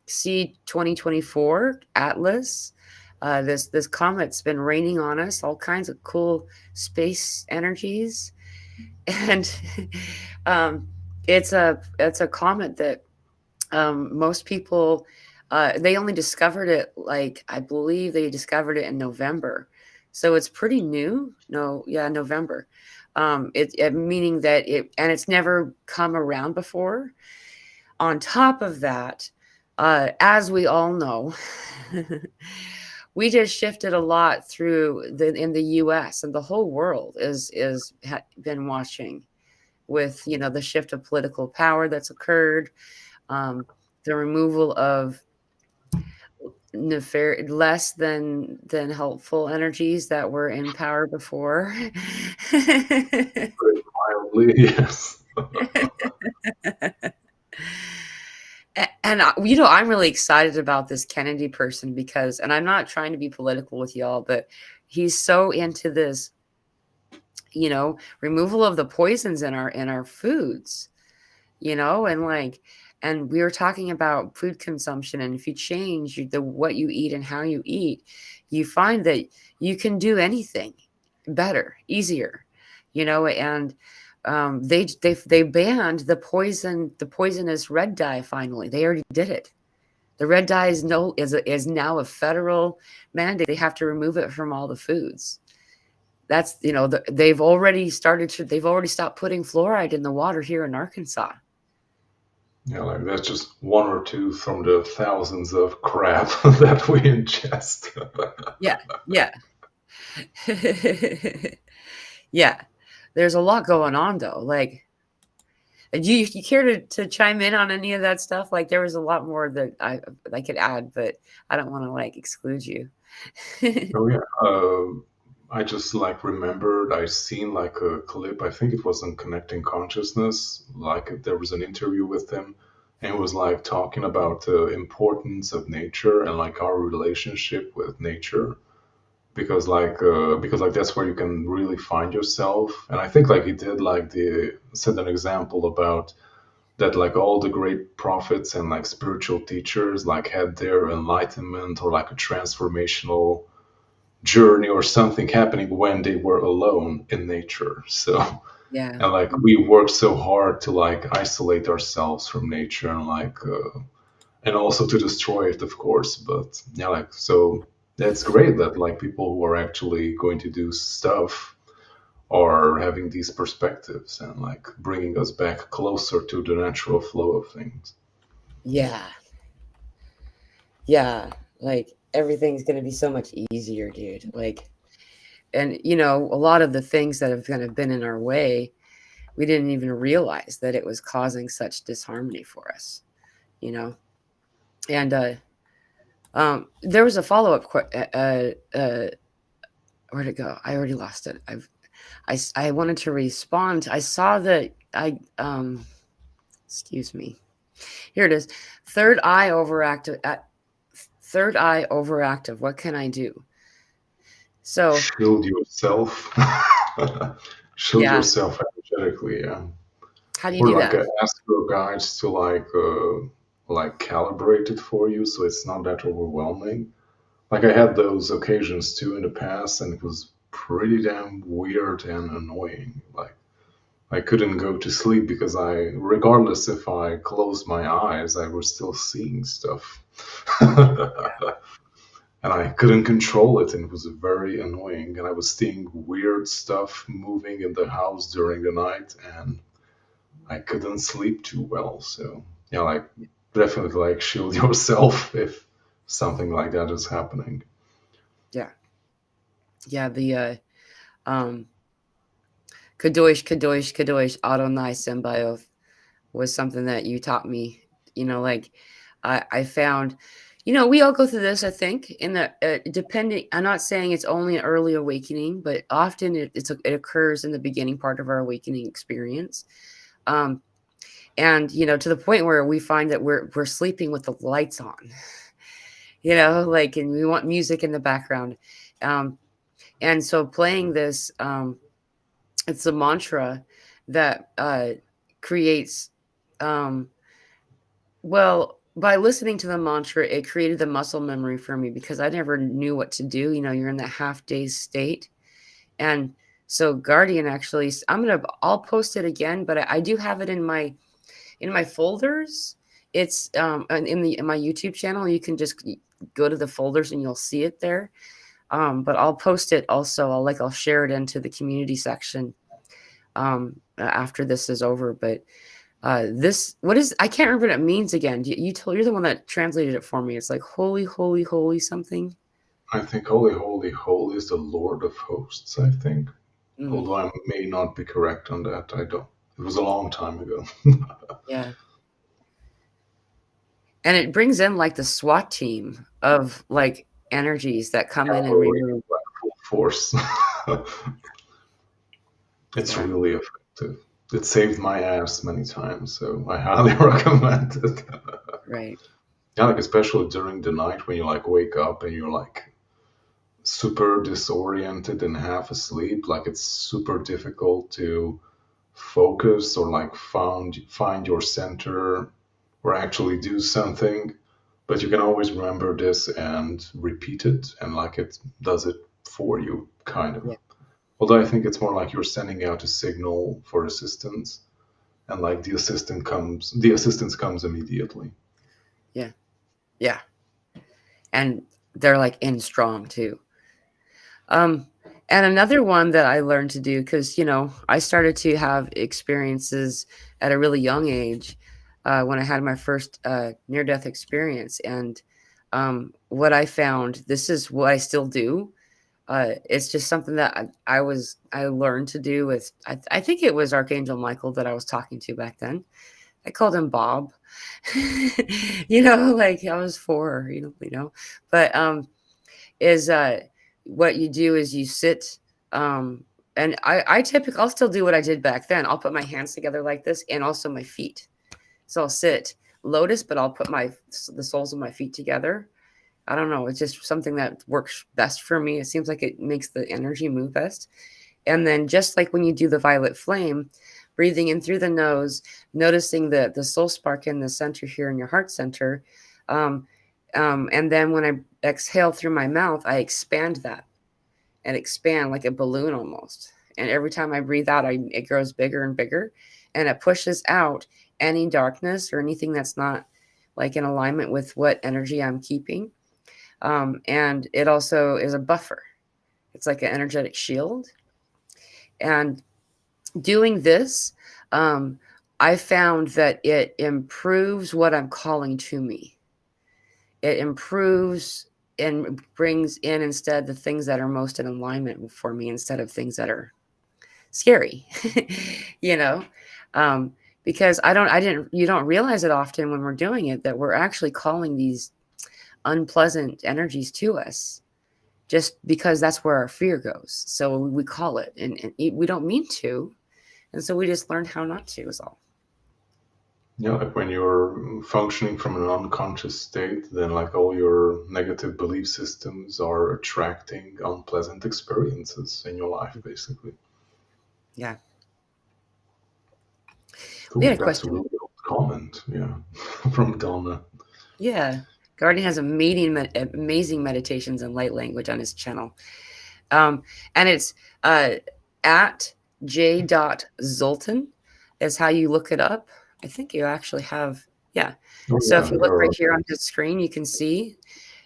C 2024 Atlas. This comet's been raining on us all kinds of cool space energies, and um, it's a comet that most people they only discovered it, like, I believe they discovered it in November, so it's pretty new. No, yeah, November. It meaning that it's never come around before. On top of that, as we all know, we just shifted a lot in the U.S., and the whole world been watching with the shift of political power that's occurred, um, the removal of less than helpful energies that were in power before.
Very mildly, yes.
And I'm really excited about this Kennedy person, because, and I'm not trying to be political with y'all, but he's so into this, removal of the poisons in our foods, and like, and we were talking about food consumption, and if you change the what you eat and how you eat, you find that you can do anything better, easier, and they banned the poisonous red dye. Finally, they already did it. The red dye is now a federal mandate. They have to remove it from all the foods. That's they've already stopped putting fluoride in the water here in Arkansas.
Yeah, like that's just one or two from the thousands of crap that we ingest.
Yeah, yeah. Yeah. There's a lot going on though. Like, do you care to chime in on any of that stuff? Like, there was a lot more that I could add, but I don't want to like exclude you.
Oh yeah, I just like remembered I seen like a clip. I think it was on Connecting Consciousness. Like there was an interview with him, and it was like talking about the importance of nature and like our relationship with nature. Because like that's where you can really find yourself. And I think like he did like the set an example about that like all the great prophets and like spiritual teachers like had their enlightenment or like a transformational journey or something happening when they were alone in nature. So
Yeah.
and like we work so hard to like isolate ourselves from nature and like and also to destroy it, of course. But yeah, like so that's great that like people who are actually going to do stuff are having these perspectives and like bringing us back closer to the natural flow of things.
Yeah. Yeah. Like, everything's gonna be so much easier, dude. Like, And a lot of the things that have kind of been in our way, we didn't even realize that it was causing such disharmony for us. You know, and there was a follow up. Where'd it go? I already lost it. I wanted to respond. I saw that excuse me. Here it is. Third eye overactive. Third eye overactive. What can I do? So
Shield yourself. Shield
yeah,
yourself energetically, yeah.
how do you
Or
do
like
that?
ask your guides to like calibrate it for you so it's not that overwhelming. Like I had those occasions too in the past, and it was pretty damn weird and annoying. Like I couldn't go to sleep because regardless if I closed my eyes, I was still seeing stuff. And I couldn't control it, and it was very annoying. And I was seeing weird stuff moving in the house during the night, and I couldn't sleep too well. So yeah, like definitely like shield yourself if something like that is happening.
Yeah, yeah. The um, kadosh, kadosh, kadosh, Adonai Sembaioth was something that you taught me. Like I found, we all go through this. I think in the depending. I'm not saying it's only an early awakening, but often it occurs in the beginning part of our awakening experience. Um, and to the point where we find that we're sleeping with the lights on. Like, and we want music in the background. Um, and so playing this, it's a mantra that creates, um, well, by listening to the mantra, it created the muscle memory for me because I never knew what to do. You're in that half daze state. And so Guardian actually, I'll post it again, but I do have it in my folders. It's in my YouTube channel. You can just go to the folders and you'll see it there. But I'll post it also. I'll share it into the community section after this is over. But what is, I can't remember what it means again. You're the one that translated it for me. It's like holy, holy, holy something.
I think holy, holy, holy is the Lord of hosts, I think.
Mm,
Although I may not be correct on that. I don't. It was a long time ago.
yeah. And it brings in like the SWAT team of like energies that come in and
Cavalry
remove.
like full force. It's
Yeah.
really effective. It saved my ass many times, so I highly recommend it.
Right.
Yeah, like especially during the night when you like wake up and you're like super disoriented and half asleep, like it's super difficult to focus or like find your center or actually do something. But you can always remember this and repeat it, and like it does it for you, kind of.
Yeah.
Although I think it's more like you're sending out a signal for assistance, and like the assistance comes immediately.
Yeah. Yeah. And they're like in strong too. Um, and another one that I learned to do because I started to have experiences at a really young age when I had my first near-death experience, and what I found, this is what I still do. It's just something that I learned to do with. I think it was Archangel Michael that I was talking to back then. I called him Bob. Like I was 4. But is what you do is you sit, and I typically, I'll still do what I did back then. I'll put my hands together like this and also my feet. So I'll sit lotus, but I'll put the soles of my feet together. I don't know, it's just something that works best for me. It seems like it makes the energy move best. And then just like when you do the violet flame, breathing in through the nose, noticing the soul spark in the center here in your heart center. Um, and then when I exhale through my mouth, I expand that and expand like a balloon almost. And every time I breathe out, it grows bigger and bigger, and it pushes out any darkness or anything that's not like in alignment with what energy I'm keeping. And it also is a buffer. It's like an energetic shield. And doing this, um, I found that it improves what I'm calling to me. It improves and brings in instead the things that are most in alignment for me instead of things that are scary, you know, um, because you don't realize it often when we're doing it that we're actually calling these unpleasant energies to us just because that's where our fear goes. So we call it, and we don't mean to, and so we just learn how not to. Is all.
Yeah, like when you're functioning from an unconscious state, then like all your negative belief systems are attracting unpleasant experiences in your life, basically.
Yeah, we had
Cool,
a
that's a
question.
really good comment. Yeah, from Donna.
Yeah, Guardian has amazing meditations and light language on his channel. Um, and it's uh, at j.zoltan is how you look it up. I think you actually have, yeah.
Oh
So
yeah,
if you look right here on his screen, you can see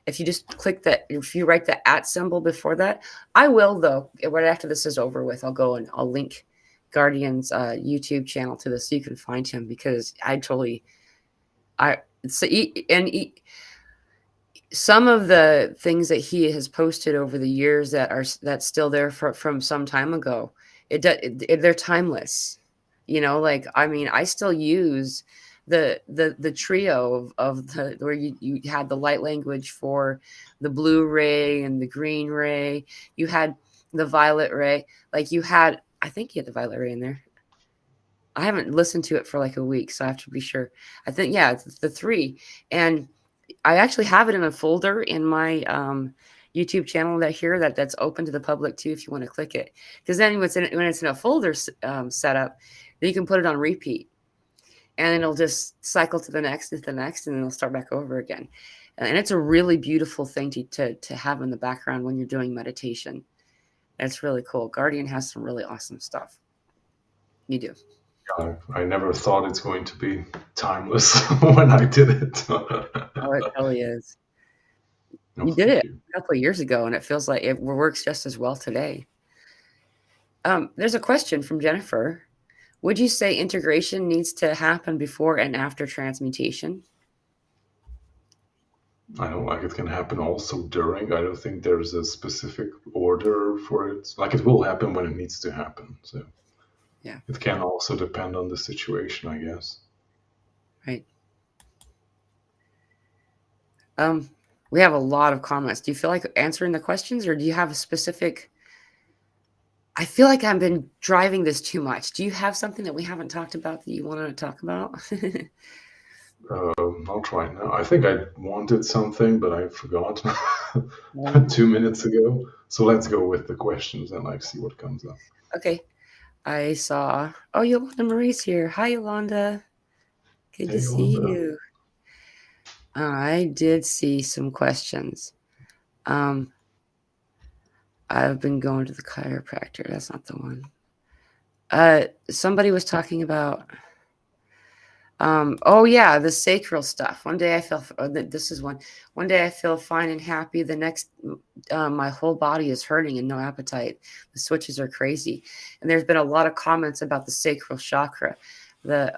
if you just click that, if you write the at symbol before that, I will though, right after this is over with, I'll go and I'll link Guardian's YouTube channel to this so you can find him because I, so some of the things that he has posted over the years that's still there from some time ago, they're timeless. You know, like I mean, I still use the trio of the where you had the light language for the blue ray and the green ray. You had the violet ray. Like you had, I think you had the violet ray in there. I haven't listened to it for like a week, so I have to be sure. I think yeah, it's the three, and I actually have it in a folder in my YouTube channel that's open to the public too if you want to click it. Because then when it's in a folder setup, then you can put it on repeat, and it'll just cycle to the next and to the next, and then it'll start back over again. And it's a really beautiful thing to have in the background when you're doing meditation. It's really cool. Guardian has some really awesome stuff. You do.
I never thought it's going to be timeless when I did it.
Oh, it really is.
No,
You did
thank
it
you.
a couple of years ago, and it feels like it works just as well today. There's a question from Jennifer. Would you say integration needs to happen before and after transmutation?
I don't like it can happen also during. I don't think there's a specific order for it. Like it will happen when it needs to happen. So
Yeah,
it can also depend on the situation, I guess.
right. Um, we have a lot of comments. Do you feel like answering the questions, or do you have a specific? I feel like I've been driving this too much. Do you have something that we haven't talked about that you want to talk about?
I'll try now. I think I wanted something, but I forgot
Um,
2 minutes ago. So let's go with the questions and like see what comes up.
okay, I saw. Oh, Yolanda Marie's here. Hi, Yolanda. Good to
Hey,
see
Yolanda.
you. I did see some questions. Um, I've been going to the chiropractor. That's not the one. Somebody was talking about. Oh yeah, the sacral stuff. One day I feel. This is one. One day I feel fine and happy. The next, my whole body is hurting and no appetite. The switches are crazy, and there's been a lot of comments about the sacral chakra. The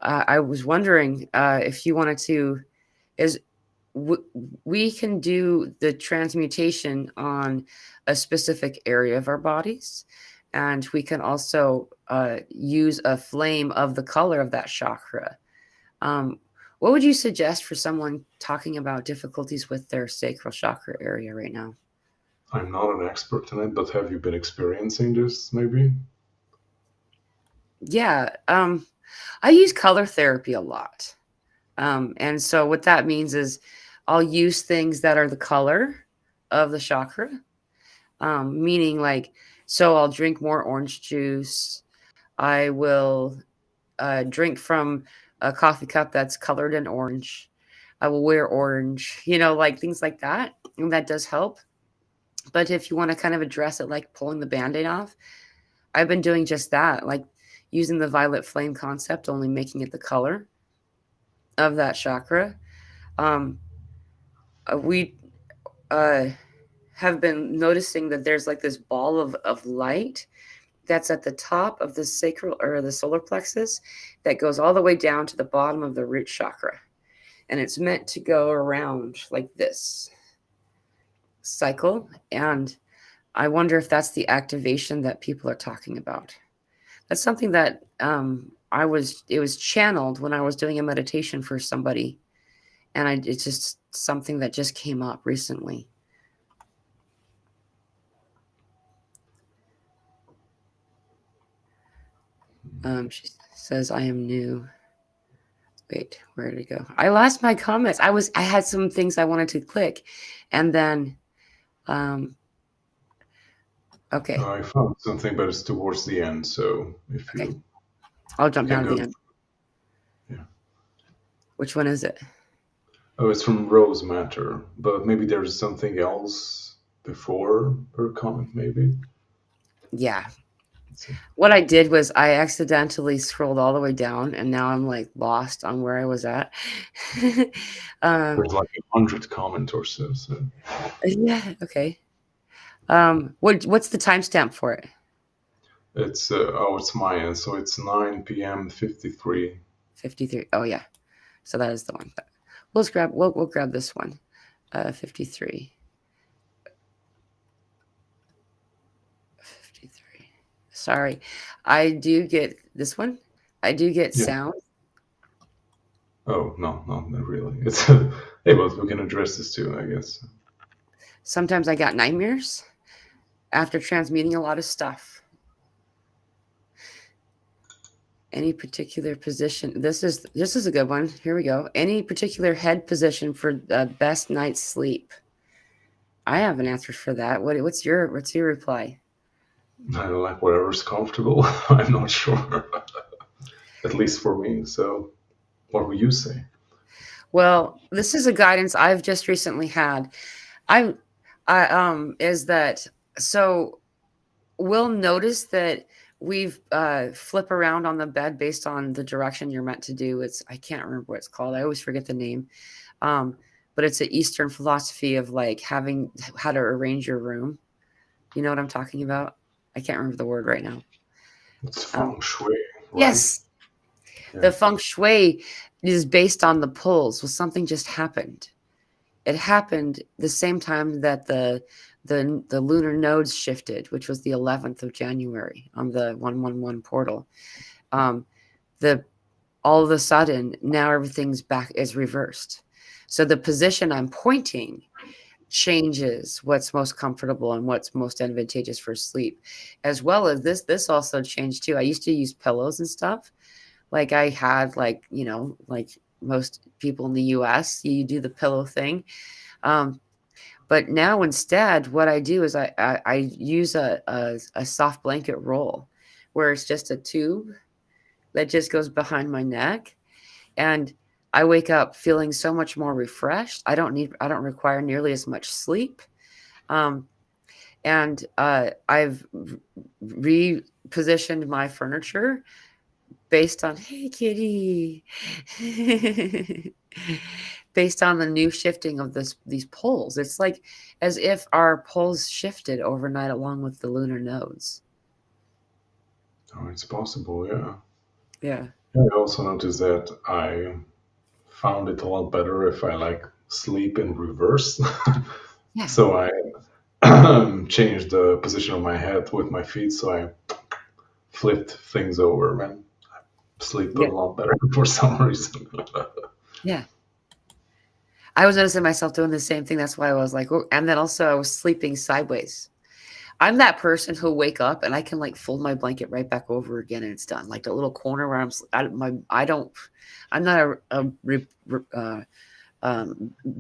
I was wondering if you wanted to. Is we can do the transmutation on a specific area of our bodies, and we can also use a flame of the color of that chakra. um, what would you suggest for someone talking about difficulties with their sacral chakra area right now?
I'm not an expert in it, but have you been experiencing this maybe?
Yeah, I use color therapy a lot. And so what that means is I'll use things that are the color of the chakra, meaning like, so I'll drink more orange juice. I will drink from a coffee cup that's colored in orange. I will wear orange, like things like that. And that does help. But if you want to kind of address it like pulling the band aid off, I've been doing just that, like using the violet flame concept, only making it the color of that chakra. Um, we uh, have been noticing that there's like this ball of light that's at the top of the sacral or the solar plexus that goes all the way down to the bottom of the root chakra. And it's meant to go around like this. cycle, and I wonder if that's the activation that people are talking about. That's something that it was channeled when I was doing a meditation for somebody, and it's just something that just came up recently. She says, I am new. Wait, where did it go? I lost my comments. I had some things I wanted to click, and then, um, okay,
I found something, but it's towards the end. So if
okay,
you
I'll jump
can
down to
go,
the end.
yeah.
Which one is it?
Oh, it's from Rose Matter, but maybe there's something else before her comment. Maybe.
Yeah.
Let's see.
What I did was I accidentally scrolled all the way down, and now I'm like lost on where I was at. um,
There's like 100 comment or so. So
yeah. Okay. What's the timestamp for it?
it's it's Mayan, so it's 9 p.m. 53.
53. Oh yeah. So that is the one. We'll grab this one. 53. 53. Sorry. I do get this one. I do get
Yeah.
sound.
Oh no, no, not really. It's hey, but we can address this too, I guess.
Sometimes I got nightmares after transmuting a lot of stuff. Any particular position? This is a good one. Here we go. Any particular head position for the best night's sleep? I have an answer for that. What's your reply?
I like whatever's comfortable. I'm not sure, at least for me. So, what would you say?
Well, this is a guidance I've just recently had. I is that so we'll notice that we've flip around on the bed based on the direction you're meant to do. It's I can't remember what it's called. I always forget the name. Um, but it's an Eastern philosophy of like having how to arrange your room. You know what I'm talking about? I can't remember the word right now.
It's
Um,
feng shui, right?
yes,
Yeah.
the feng shui is based on the pulls. Well, something just happened. It happened the same time that the lunar nodes shifted, which was the 11th of January on the 111 portal. Um, the all of a sudden now everything's back is reversed. So the position I'm pointing changes what's most comfortable and what's most advantageous for sleep, as well as this also changed too. I used to use pillows and stuff. Like I had like most people in the US, you do the pillow thing. Um, but now instead, what I do is I use a soft blanket roll where it's just a tube that just goes behind my neck. And I wake up feeling so much more refreshed. I don't require nearly as much sleep. Um, and I've repositioned my furniture based on, hey, kitty, based on the new shifting of these poles. It's like as if our poles shifted overnight along with the lunar nodes.
Oh, it's possible. Yeah.
Yeah.
Yeah, I also noticed that I found it a lot better if I like sleep in reverse.
Yeah.
So I changed the position of my head with my feet, so I flipped things over and sleep a
Yeah.
lot better for some reason.
Yeah. I was noticing myself doing the same thing. That's why I was like, oh, and then also I was sleeping sideways. I'm that person who'll wake up and I can like fold my blanket right back over again and it's done. Like the little corner where I don't, I'm not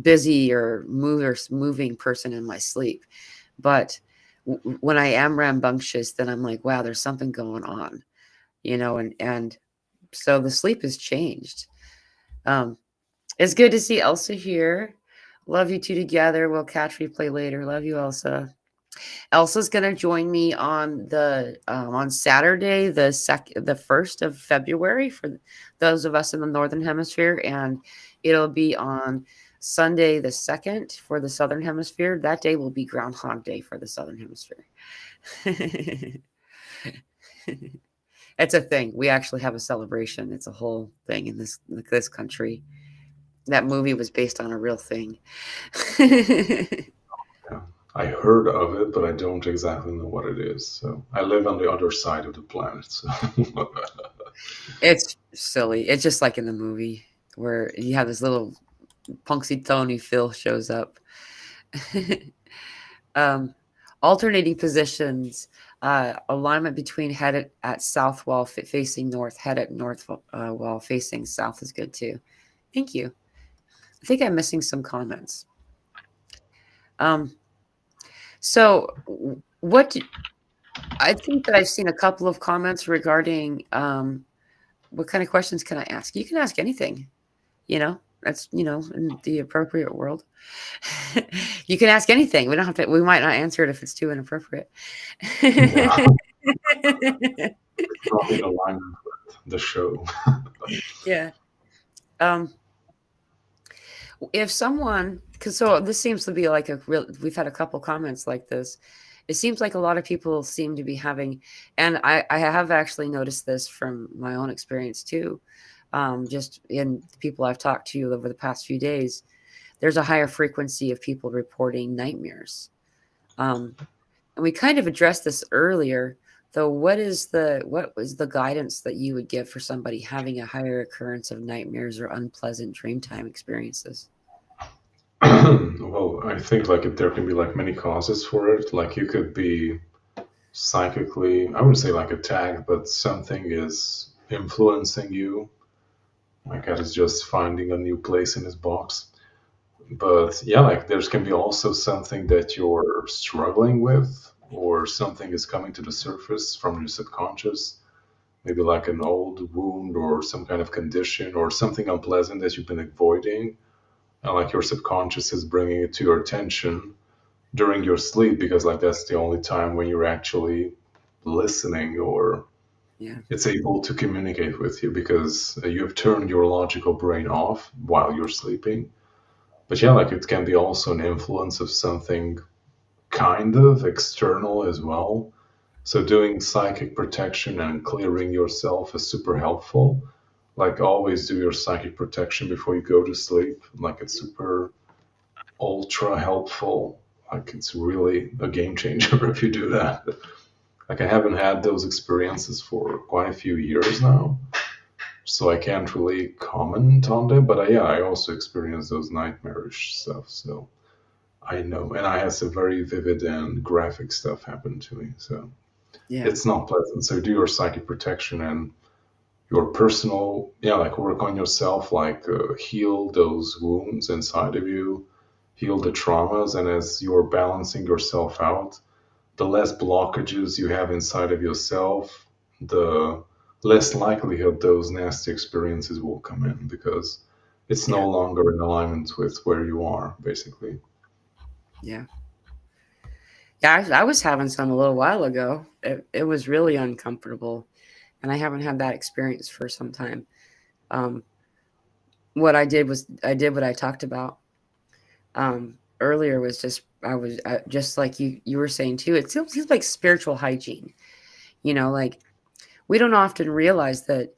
busy or moving person in my sleep. But when I am rambunctious, then I'm like, wow, there's something going on, and so the sleep has changed. Um, it's good to see Elsa here. Love you two together. We'll catch replay later. Love you, Elsa. Elsa's gonna join me on Saturday, the 1st of February for those of us in the Northern Hemisphere, and it'll be on Sunday the 2nd for the Southern Hemisphere. That day will be Groundhog Day for the Southern Hemisphere. It's a thing. We actually have a celebration. It's a whole thing in this country. That movie was based on a real thing.
Yeah. I heard of it, but I don't exactly know what it is. So I live on the other side of the planet. So
It's silly. It's just like in the movie where you have this little Punxsutawney Tony Phil shows up. um, Alternating positions, alignment between head at south while facing north, head at north while facing south is good too. Thank you. I think I'm missing some comments. Um, so what do, I think that I've seen a couple of comments regarding what kind of questions can I ask? You can ask anything, that's, in the appropriate world. You can ask anything. We don't have to, we might not answer it if it's too inappropriate.
yeah, it's not in alignment with the show.
Yeah. Um, if someone, because so this seems to be like a real, we've had a couple comments like this. It seems like a lot of people seem to be having, and I have actually noticed this from my own experience too. Just in the people I've talked to over the past few days, there's a higher frequency of people reporting nightmares. Um, and we kind of addressed this earlier, though. What was the guidance that you would give for somebody having a higher occurrence of nightmares or unpleasant dreamtime experiences?
Well, I think like there can be like many causes for it. Like you could be psychically, I wouldn't say like attacked, but something is influencing you. Like God is just finding a new place in his box. But yeah, like there can be also something that you're struggling with, or something is coming to the surface from your subconscious, maybe like an old wound or some kind of condition or something unpleasant that you've been avoiding. And like your subconscious is bringing it to your attention during your sleep because like that's the only time when you're actually listening or
Yeah.
it's able to communicate with you because you have turned your logical brain off while you're sleeping. But yeah, like it can be also an influence of something kind of external as well. So doing psychic protection and clearing yourself is super helpful. Like always do your psychic protection before you go to sleep. Like it's super ultra helpful. Like it's really a game changer if you do that. Like I haven't had those experiences for quite a few years now, so I can't really comment on them. But yeah, I also experienced those nightmarish stuff, so I know. And I had some very vivid and graphic stuff happen to me, so
Yeah.
it's not pleasant. So do your psychic protection and your personal, yeah, like work on yourself, like heal those wounds inside of you, heal the traumas, and as you're balancing yourself out, the less blockages you have inside of yourself, the less likelihood those nasty experiences will come in because it's
Yeah.
no longer in alignment with where you are, basically.
Yeah. Yeah. I was having some a little while ago. It was really uncomfortable, and I haven't had that experience for some time. Um, what I did was I did what I talked about earlier. Was just I was just like you were saying too. It seems like spiritual hygiene. Like we don't often realize that.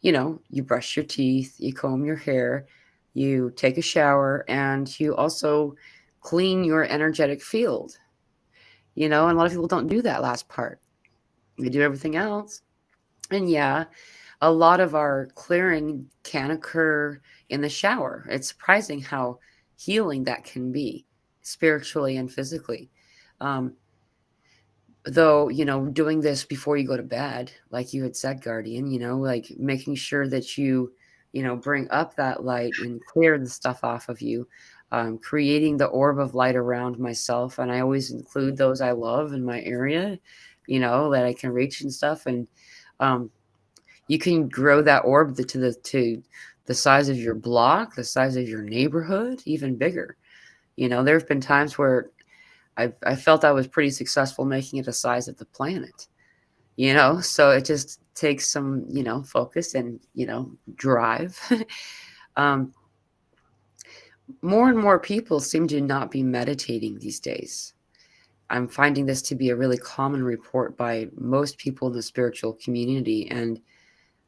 You brush your teeth, you comb your hair, you take a shower, and you also clean your energetic field. And a lot of people don't do that last part. They do everything else. And yeah, a lot of our clearing can occur in the shower. It's surprising how healing that can be, spiritually and physically. Um, though, doing this before you go to bed, like you had said, Guardian, like making sure that you bring up that light and clear the stuff off of you, creating the orb of light around myself. And I always include those I love in my area, that I can reach and stuff. And um, you can grow that orb to the size of your block, the size of your neighborhood, even bigger. There have been times where I felt I was pretty successful making it the size of the planet. So it just takes some focus and drive. um, More and more people seem to not be meditating these days. I'm finding this to be a really common report by most people in the spiritual community, and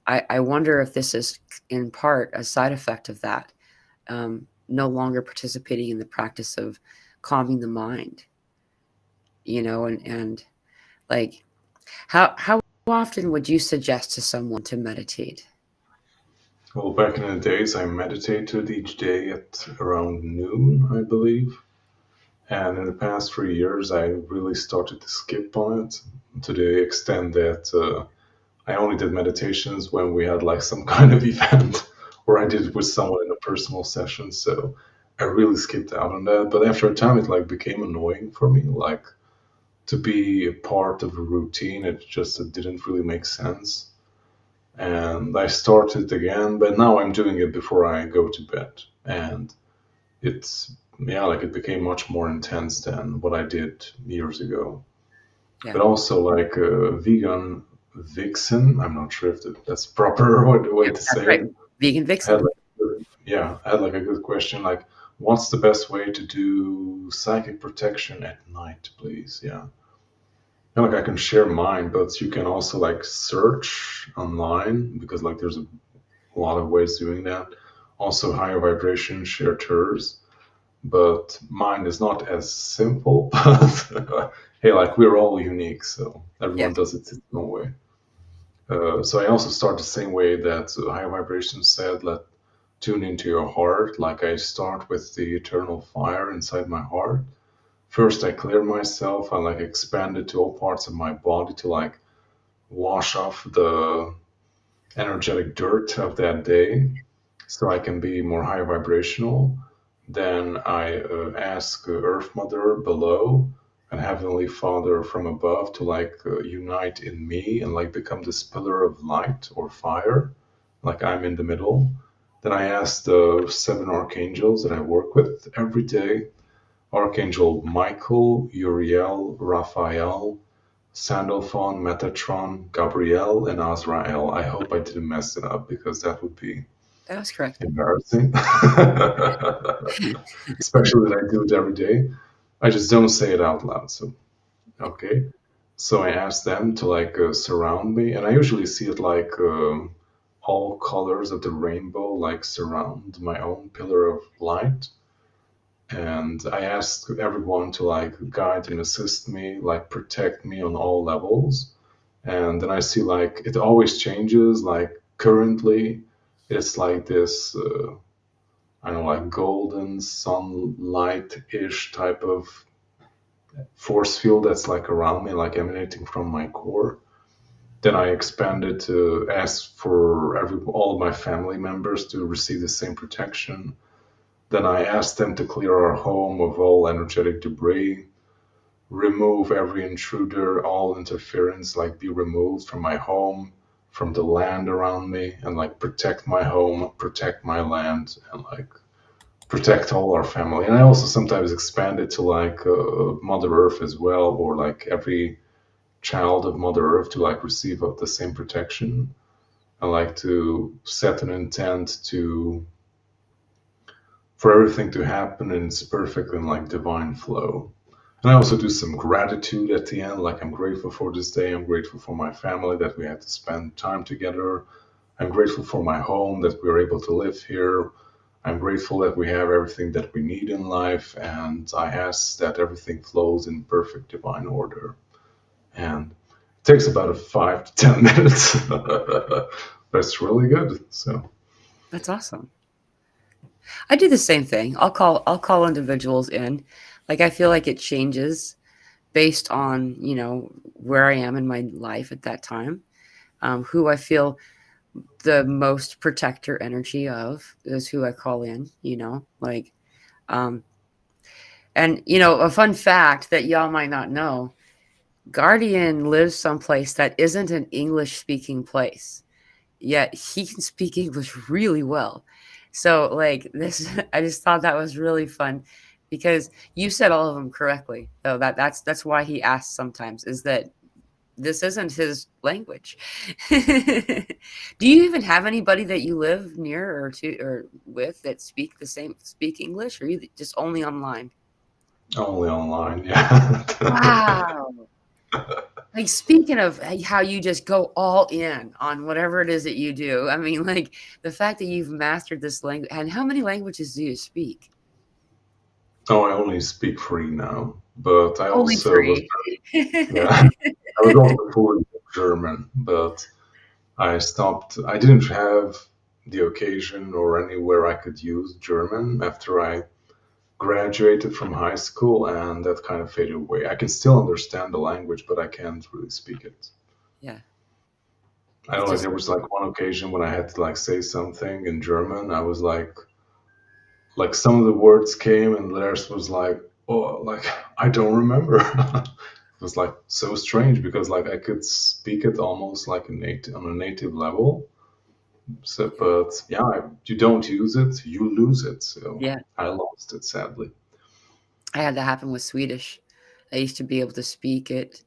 I wonder if this is in part a side effect of that, no longer participating in the practice of calming the mind. and like how often would you suggest to someone to meditate?
Well, back in the days, I meditated each day at around noon, I believe. And in the past 3 years, I really started to skip on it to the extent that I only did meditations when we had like some kind of event or I did it with someone in a personal session. So I really skipped out on that. But after a time, it like became annoying for me. Like to be a part of a routine, it didn't really make sense. And I started again, but now I'm doing it before I go to bed. And it's, yeah, like it became much more intense than what I did years ago.
Yeah,
But also like vegan vixen, I'm not sure if that's proper way
yeah,
to
that's
say
right.
it.
Vegan
I had
vixen.
like, yeah, I had like a good question, like what's the best way to do psychic protection at night, please? Yeah. And like I can share mine, but you can also like search online because like there's a lot of ways doing that. Also, higher vibration shared hers, but mine is not as simple. But hey, like we're all unique, so
Yeah.
everyone does it its own way. So I also start the same way that higher vibration said, let tune into your heart. Like I start with the eternal fire inside my heart. First, I clear myself. I like expand it to all parts of my body to like wash off the energetic dirt of that day so I can be more high vibrational. Then I ask Earth Mother below and Heavenly Father from above to like unite in me and like become this pillar of light or fire, like I'm in the middle. Then I ask the seven archangels that I work with every day, Archangel Michael, Uriel, Raphael, Sandalphon, Metatron, Gabriel, and Azrael. I hope I didn't mess it up because that would be
That was correct.
embarrassing. Especially when I do it every day. I just don't say it out loud. So, okay. So I ask them to like surround me, and I usually see it like all colors of the rainbow like surround my own pillar of light. And I ask everyone to like guide and assist me, like protect me on all levels. And then I see like it always changes. Like currently, it's like this, I don't know, like golden sunlight-ish type of force field that's like around me, like emanating from my core. Then I expanded to ask for all of my family members to receive the same protection. Then I asked them to clear our home of all energetic debris, remove every intruder, all interference, like be removed from my home, from the land around me, and like protect my home, protect my land, and like protect all our family. And I also sometimes expand it to like Mother Earth as well, or like every child of Mother Earth to like receive of the same protection. I like to set an intent to for everything to happen in its perfect and like divine flow. And I also do some gratitude at the end, like I'm grateful for this day. I'm grateful for my family that we had to spend time together. I'm grateful for my home that we're able to live here. I'm grateful that we have everything that we need in life, and I ask that everything flows in perfect divine order. And it takes about a 5 to 10 minutes, but it's really good. So
That's awesome. I do the same thing. I'll call individuals in. Like I feel like it changes based on, where I am in my life at that time. Who I feel the most protector energy of is who I call in, like um and a fun fact that y'all might not know, Guardian lives someplace that isn't an English speaking place, yet he can speak English really well. So like this I just thought that was really fun because you said all of them correctly. So that's why he asks sometimes is that this isn't his language. Do you even have anybody that you live near or to or with that speak English, or you just only online?
only online, yeah.
Wow. Like speaking of how you just go all in on whatever it is that you do. I mean, like the fact that you've mastered this language, and how many languages do you speak?
Oh, I only speak three now. but I
Only
also was,
three.
yeah, I was also fluent in German, but I stopped. I didn't have the occasion or anywhere I could use German after I graduated from high school, and that kind of faded away. I can still understand the language, but I can't really speak it.
Yeah,
I
it's
don't know, like
just
there was like one occasion when I had to like say something in German. I was like some of the words came and the rest was like, oh, like I don't remember. It was like so strange because like I could speak it almost like a native on a native level. So,
yeah,
but yeah, you don't use it, you lose it. So
yeah.
I lost it sadly.
I had that happen with Swedish. I used to be able to speak it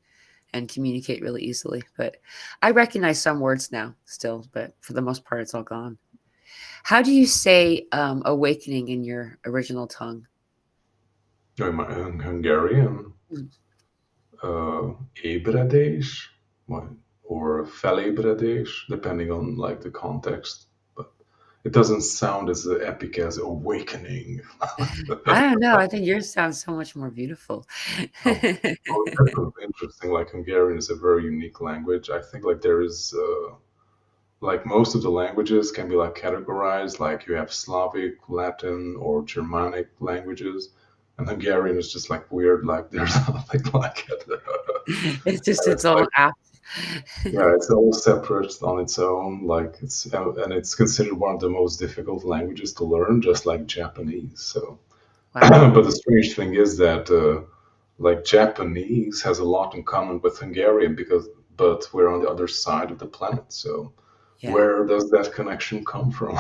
and communicate really easily, but I recognize some words now still, but for the most part, it's all gone. How do you say awakening in your original tongue?
In my in Hungarian,
Mm.
ébredés, what- or felébredés, depending on like the context. But it doesn't sound as epic as awakening.
I don't know. I think yours sounds so much more beautiful.
Oh, well, that's kind of interesting. Like Hungarian is a very unique language. I think like there is like most of the languages can be like categorized. Like you have Slavic, Latin, or Germanic languages, and Hungarian is just like weird. Like there's nothing like it.
It's just
And
its
it's
own
like
app.
yeah, it's all separate on its own. Like it's and it's considered one of the most difficult languages to learn, just like Japanese. So,
Wow.
but the strange thing is that like Japanese has a lot in common with Hungarian because but we're on the other side of the planet. So
Yeah.
where does that connection come from?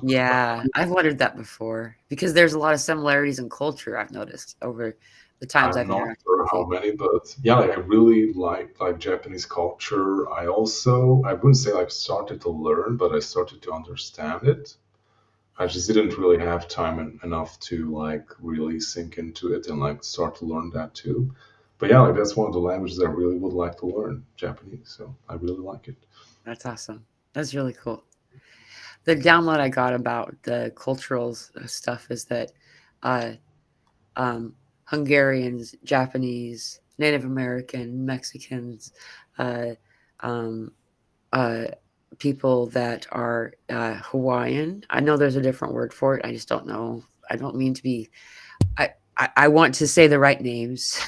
Yeah. I've wondered that before because there's a lot of similarities in culture I've noticed over the times
I'm
I've
not
interacted
sure
with
how
you.
many, but yeah, like, I really like Japanese culture. I wouldn't say like started to learn, but I started to understand it. I
Yeah.
just didn't really have time enough to like really sink into it and like start to learn that too. But yeah, like that's one of the languages I really would like to learn, Japanese. So I really like it.
That's awesome. That's really cool. The download I got about the cultural stuff is that uh, um, Hungarians, Japanese, Native American, Mexicans, uh, um, uh, people that are Hawaiian. I know there's a different word for it. I just don't know. I don't mean to be. I want to say the right names,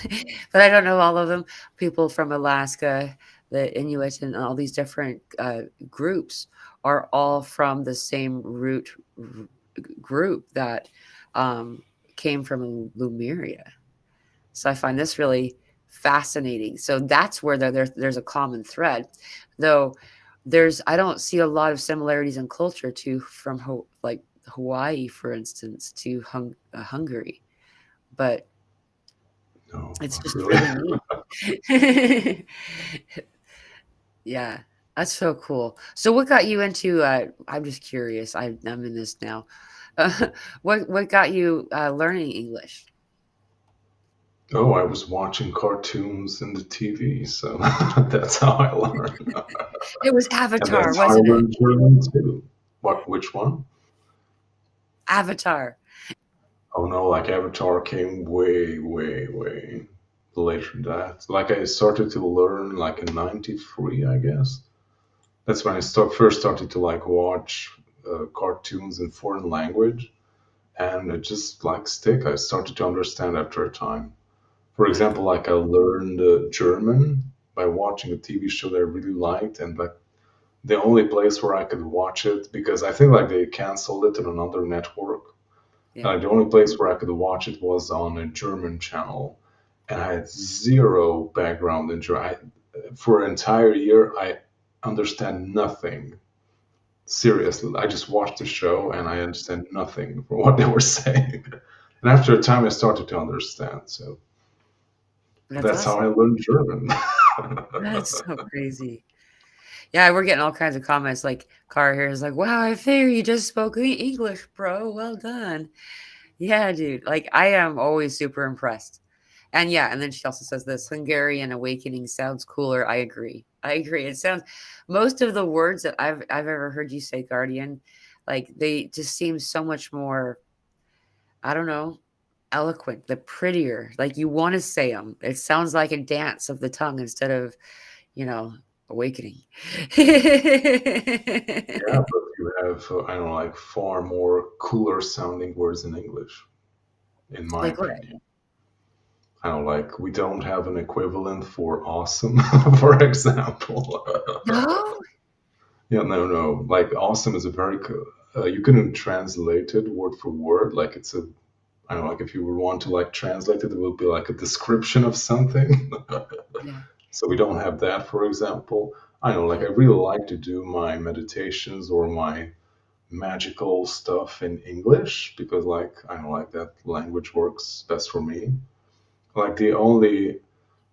but I don't know all of them. People from Alaska, the Inuit, and all these different groups are all from the same root group that um, came from Lumeria. So I find this really fascinating. So that's where there's a common thread, though. There's I don't see a lot of similarities in culture to from like Hawaii, for instance, to Hungary, but
No,
it's
not
just
really.
really neat. Yeah, that's so cool. So what got you into? I'm just curious. I'm in this now. Uh, what got you learning English?
Oh, I was watching cartoons in the TV, so that's how I learned.
It was
And
Avatar,
that's how I
wasn't it?
learned German too. What? Which one?
Avatar.
Oh no, like Avatar came way, way, way later than that. Like I started to learn like in '93, I guess. That's when I first started to like watch cartoons in foreign language, and it just like stick. I started to understand after a time. For
Wow.
example, like I learned German by watching a TV show that I really liked, and like the only place where I could watch it because I think like they canceled it on another network.
Yeah.
The only place where I could watch it was on a German channel, and I had zero background in German. For an entire year, I understand nothing. Seriously, I just watched the show and I understand nothing from what they were saying. And after a time, I started to understand. So
That's
that's how
awesome.
I learned German.
That's so crazy. Yeah, we're getting all kinds of comments. Like Car here is like, "Wow, I figure you just spoke English, bro. Well done." Yeah, dude. Like I am always super impressed. And yeah, and then she also says this Hungarian awakening sounds cooler. I agree. I agree. It sounds most of the words that I've ever heard you say, Guardian, like they just seem so much more. I don't know. eloquent, the prettier. Like you want to say them. It sounds like a dance of the tongue instead of, you know, awakening.
Yeah, but you have, I don't know, like far more cooler sounding words in English, in my
Like what?
opinion. I don't know, like we don't have an equivalent for awesome, for example.
No?
Yeah, no, no. Like awesome is a very, you couldn't translate it word for word. Like it's a, I don't know, like if you would want to like translate it, it would be like a description of something.
Yeah.
So we don't have that, for example. I know, like
Yeah.
I really like to do my meditations or my magical stuff in English because, like, I don't like that language works best for me. Like the only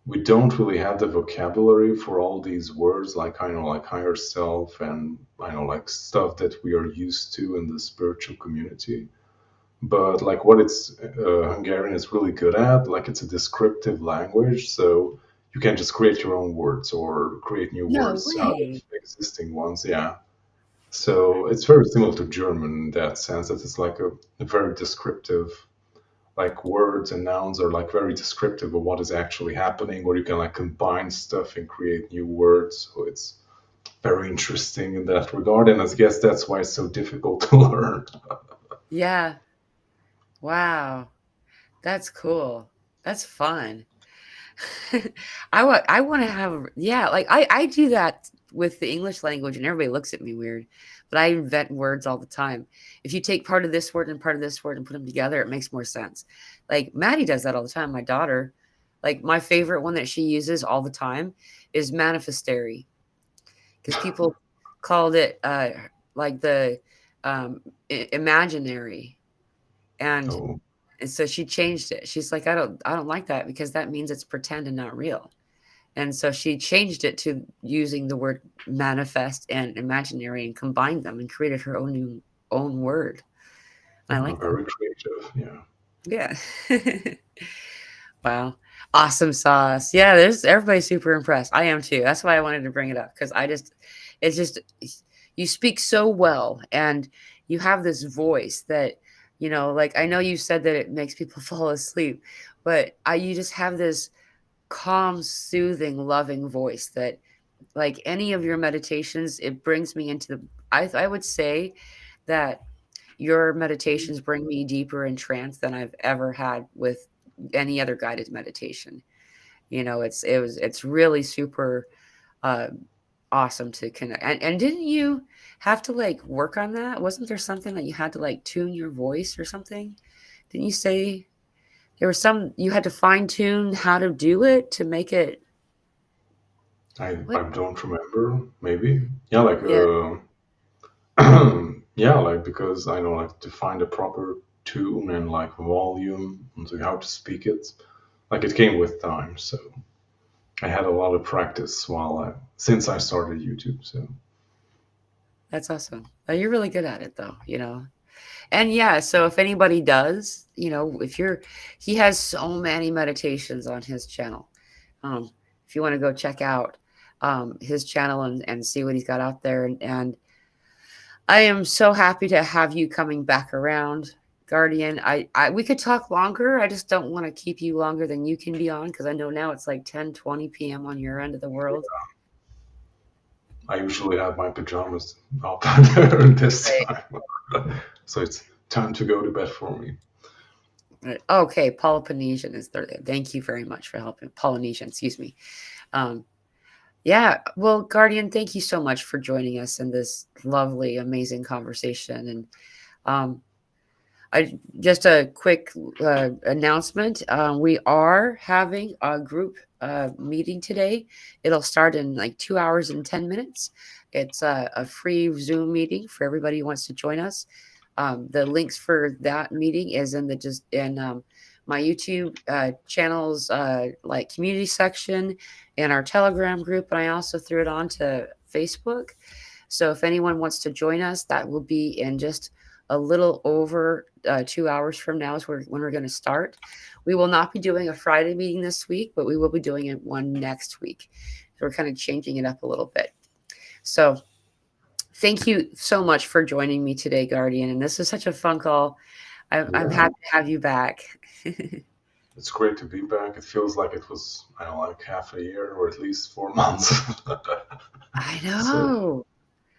we don't really have the vocabulary for all these words, like I know, like higher self and I know, like stuff that we are used to in the spiritual community. But like what it's Hungarian is really good at, like it's a descriptive language, so you can just create your own words or create new
No
words out of
way.
existing ones. Yeah. So it's very similar to German in that sense that it's like a very descriptive, like words and nouns are like very descriptive of what is actually happening, or you can like combine stuff and create new words. So it's very interesting in that regard, and I guess that's why it's so difficult to learn.
Yeah. Wow. That's cool. That's fun. I want to have, yeah, like I do that with the English language and everybody looks at me weird, but I invent words all the time. If you take part of this word and part of this word and put them together, it makes more sense. Like Maddie does that all the time, my daughter. Like my favorite one that she uses all the time is manifestary because people called it like the imaginary, and
Oh,
so she changed it. She's like, I don't like that because that means it's pretend and not real. And so she changed it to using the word manifest and imaginary and combined them and created her own word. And I like that.
very creative. Yeah.
Yeah. Wow. Awesome sauce. Yeah, there's everybody's super impressed. I am too. That's why I wanted to bring it up because it's just, you speak so well and you have this voice that, like I know you said that it makes people fall asleep, but you just have this calm, soothing, loving voice that, like any of your meditations, it brings me into the, I would say that your meditations bring me deeper in trance than I've ever had with any other guided meditation. It's really super uh, awesome to connect. And didn't you have to like work on that? Wasn't there something that you had to like tune your voice or something? Didn't you say there was some you had to fine tune how to do it to make it
I
what?
don't remember. Maybe. Yeah, like
Yeah,
yeah, like because I know like to find a proper tune and like volume and to how to speak it. Like it came with time, so I had a lot of practice since I started YouTube. So
that's awesome. You're really good at it though. And yeah, so if anybody does, if you're, he has so many meditations on his channel. Um, if you want to go check out his channel and see what he's got out there. And I am so happy to have you coming back around, Guardian. We could talk longer. I just don't want to keep you longer than you can be on because I know now it's like 10:20 p.m. on your end of the world.
I usually have my pajamas up during this
Right.
time, so it's time to go to bed for me.
Right. Okay, Polynesian is there. Thank you very much for helping. Polynesian, excuse me. Um, Yeah, well, Guardian, thank you so much for joining us in this lovely, amazing conversation. And um, I just a quick announcement: we are having a group meeting today. It'll start in like 2 hours and 10 minutes. It's a free Zoom meeting for everybody who wants to join us. The links for that meeting is in the just in my YouTube channel's like community section and our Telegram group, and I also threw it on to Facebook. So if anyone wants to join us, that will be in just a little over 2 hours from now is when we're going to start. We will not be doing a Friday meeting this week, but we will be doing it one next week. So we're kind of changing it up a little bit. So thank you so much for joining me today, Guardian. And this is such a fun call. I'm
Yeah,
happy to have you back.
it's great to be back. It feels like it was, I don't know, like half a year or at least 4 months.
I
So,
know.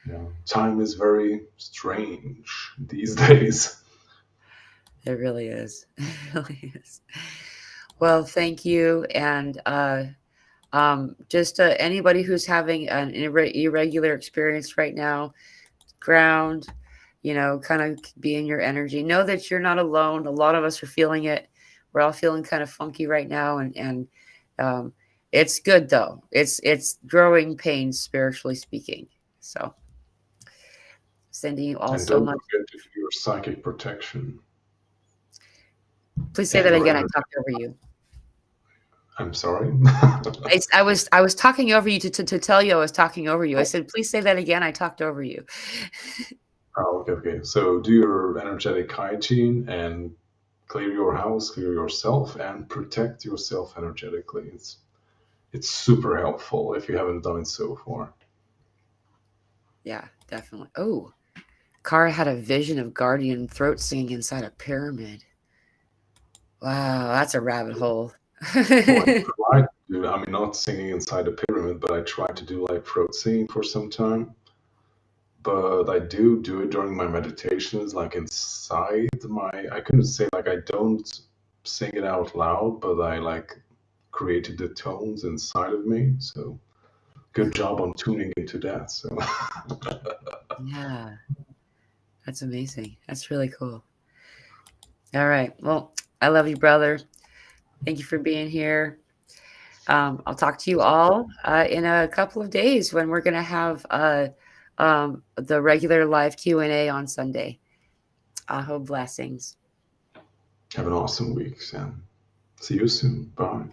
yeah, time is very strange these days.
It really is. It really is. Well, thank you. And just anybody who's having an irregular experience right now, ground, kind of be in your energy. Know that you're not alone. A lot of us are feeling it. We're all feeling kind of funky right now, and um, it's good though. It's growing pains spiritually speaking. So sending you all
And
so
don't
much.
forget to do your psychic protection
Please say
and
that
your
again. I
energy.
talked over you.
I'm sorry.
I was talking over you to tell you I was talking over you. I said, please say that again. I talked over you.
Oh, okay, okay. So do your energetic hygiene and clear your house, clear yourself, and protect yourself energetically. It's super helpful if you haven't done it so far.
Yeah, definitely. Oh, Kara had a vision of guardian throat singing inside a pyramid. Wow, that's a rabbit hole.
Well, I tried to do, I mean, not singing inside a pyramid, but I tried to do like throat singing for some time. But I do it during my meditations, like inside I couldn't say like I don't sing it out loud, but I like created the tones inside of me. So good job on tuning into that. So
Yeah, that's amazing. That's really cool. All right. Well, I love you, brother. Thank you for being here. I'll talk to you all in a couple of days when we're going to have the regular live Q&A on Sunday. I hope blessings.
have an awesome week, Sam. See you soon. Bye.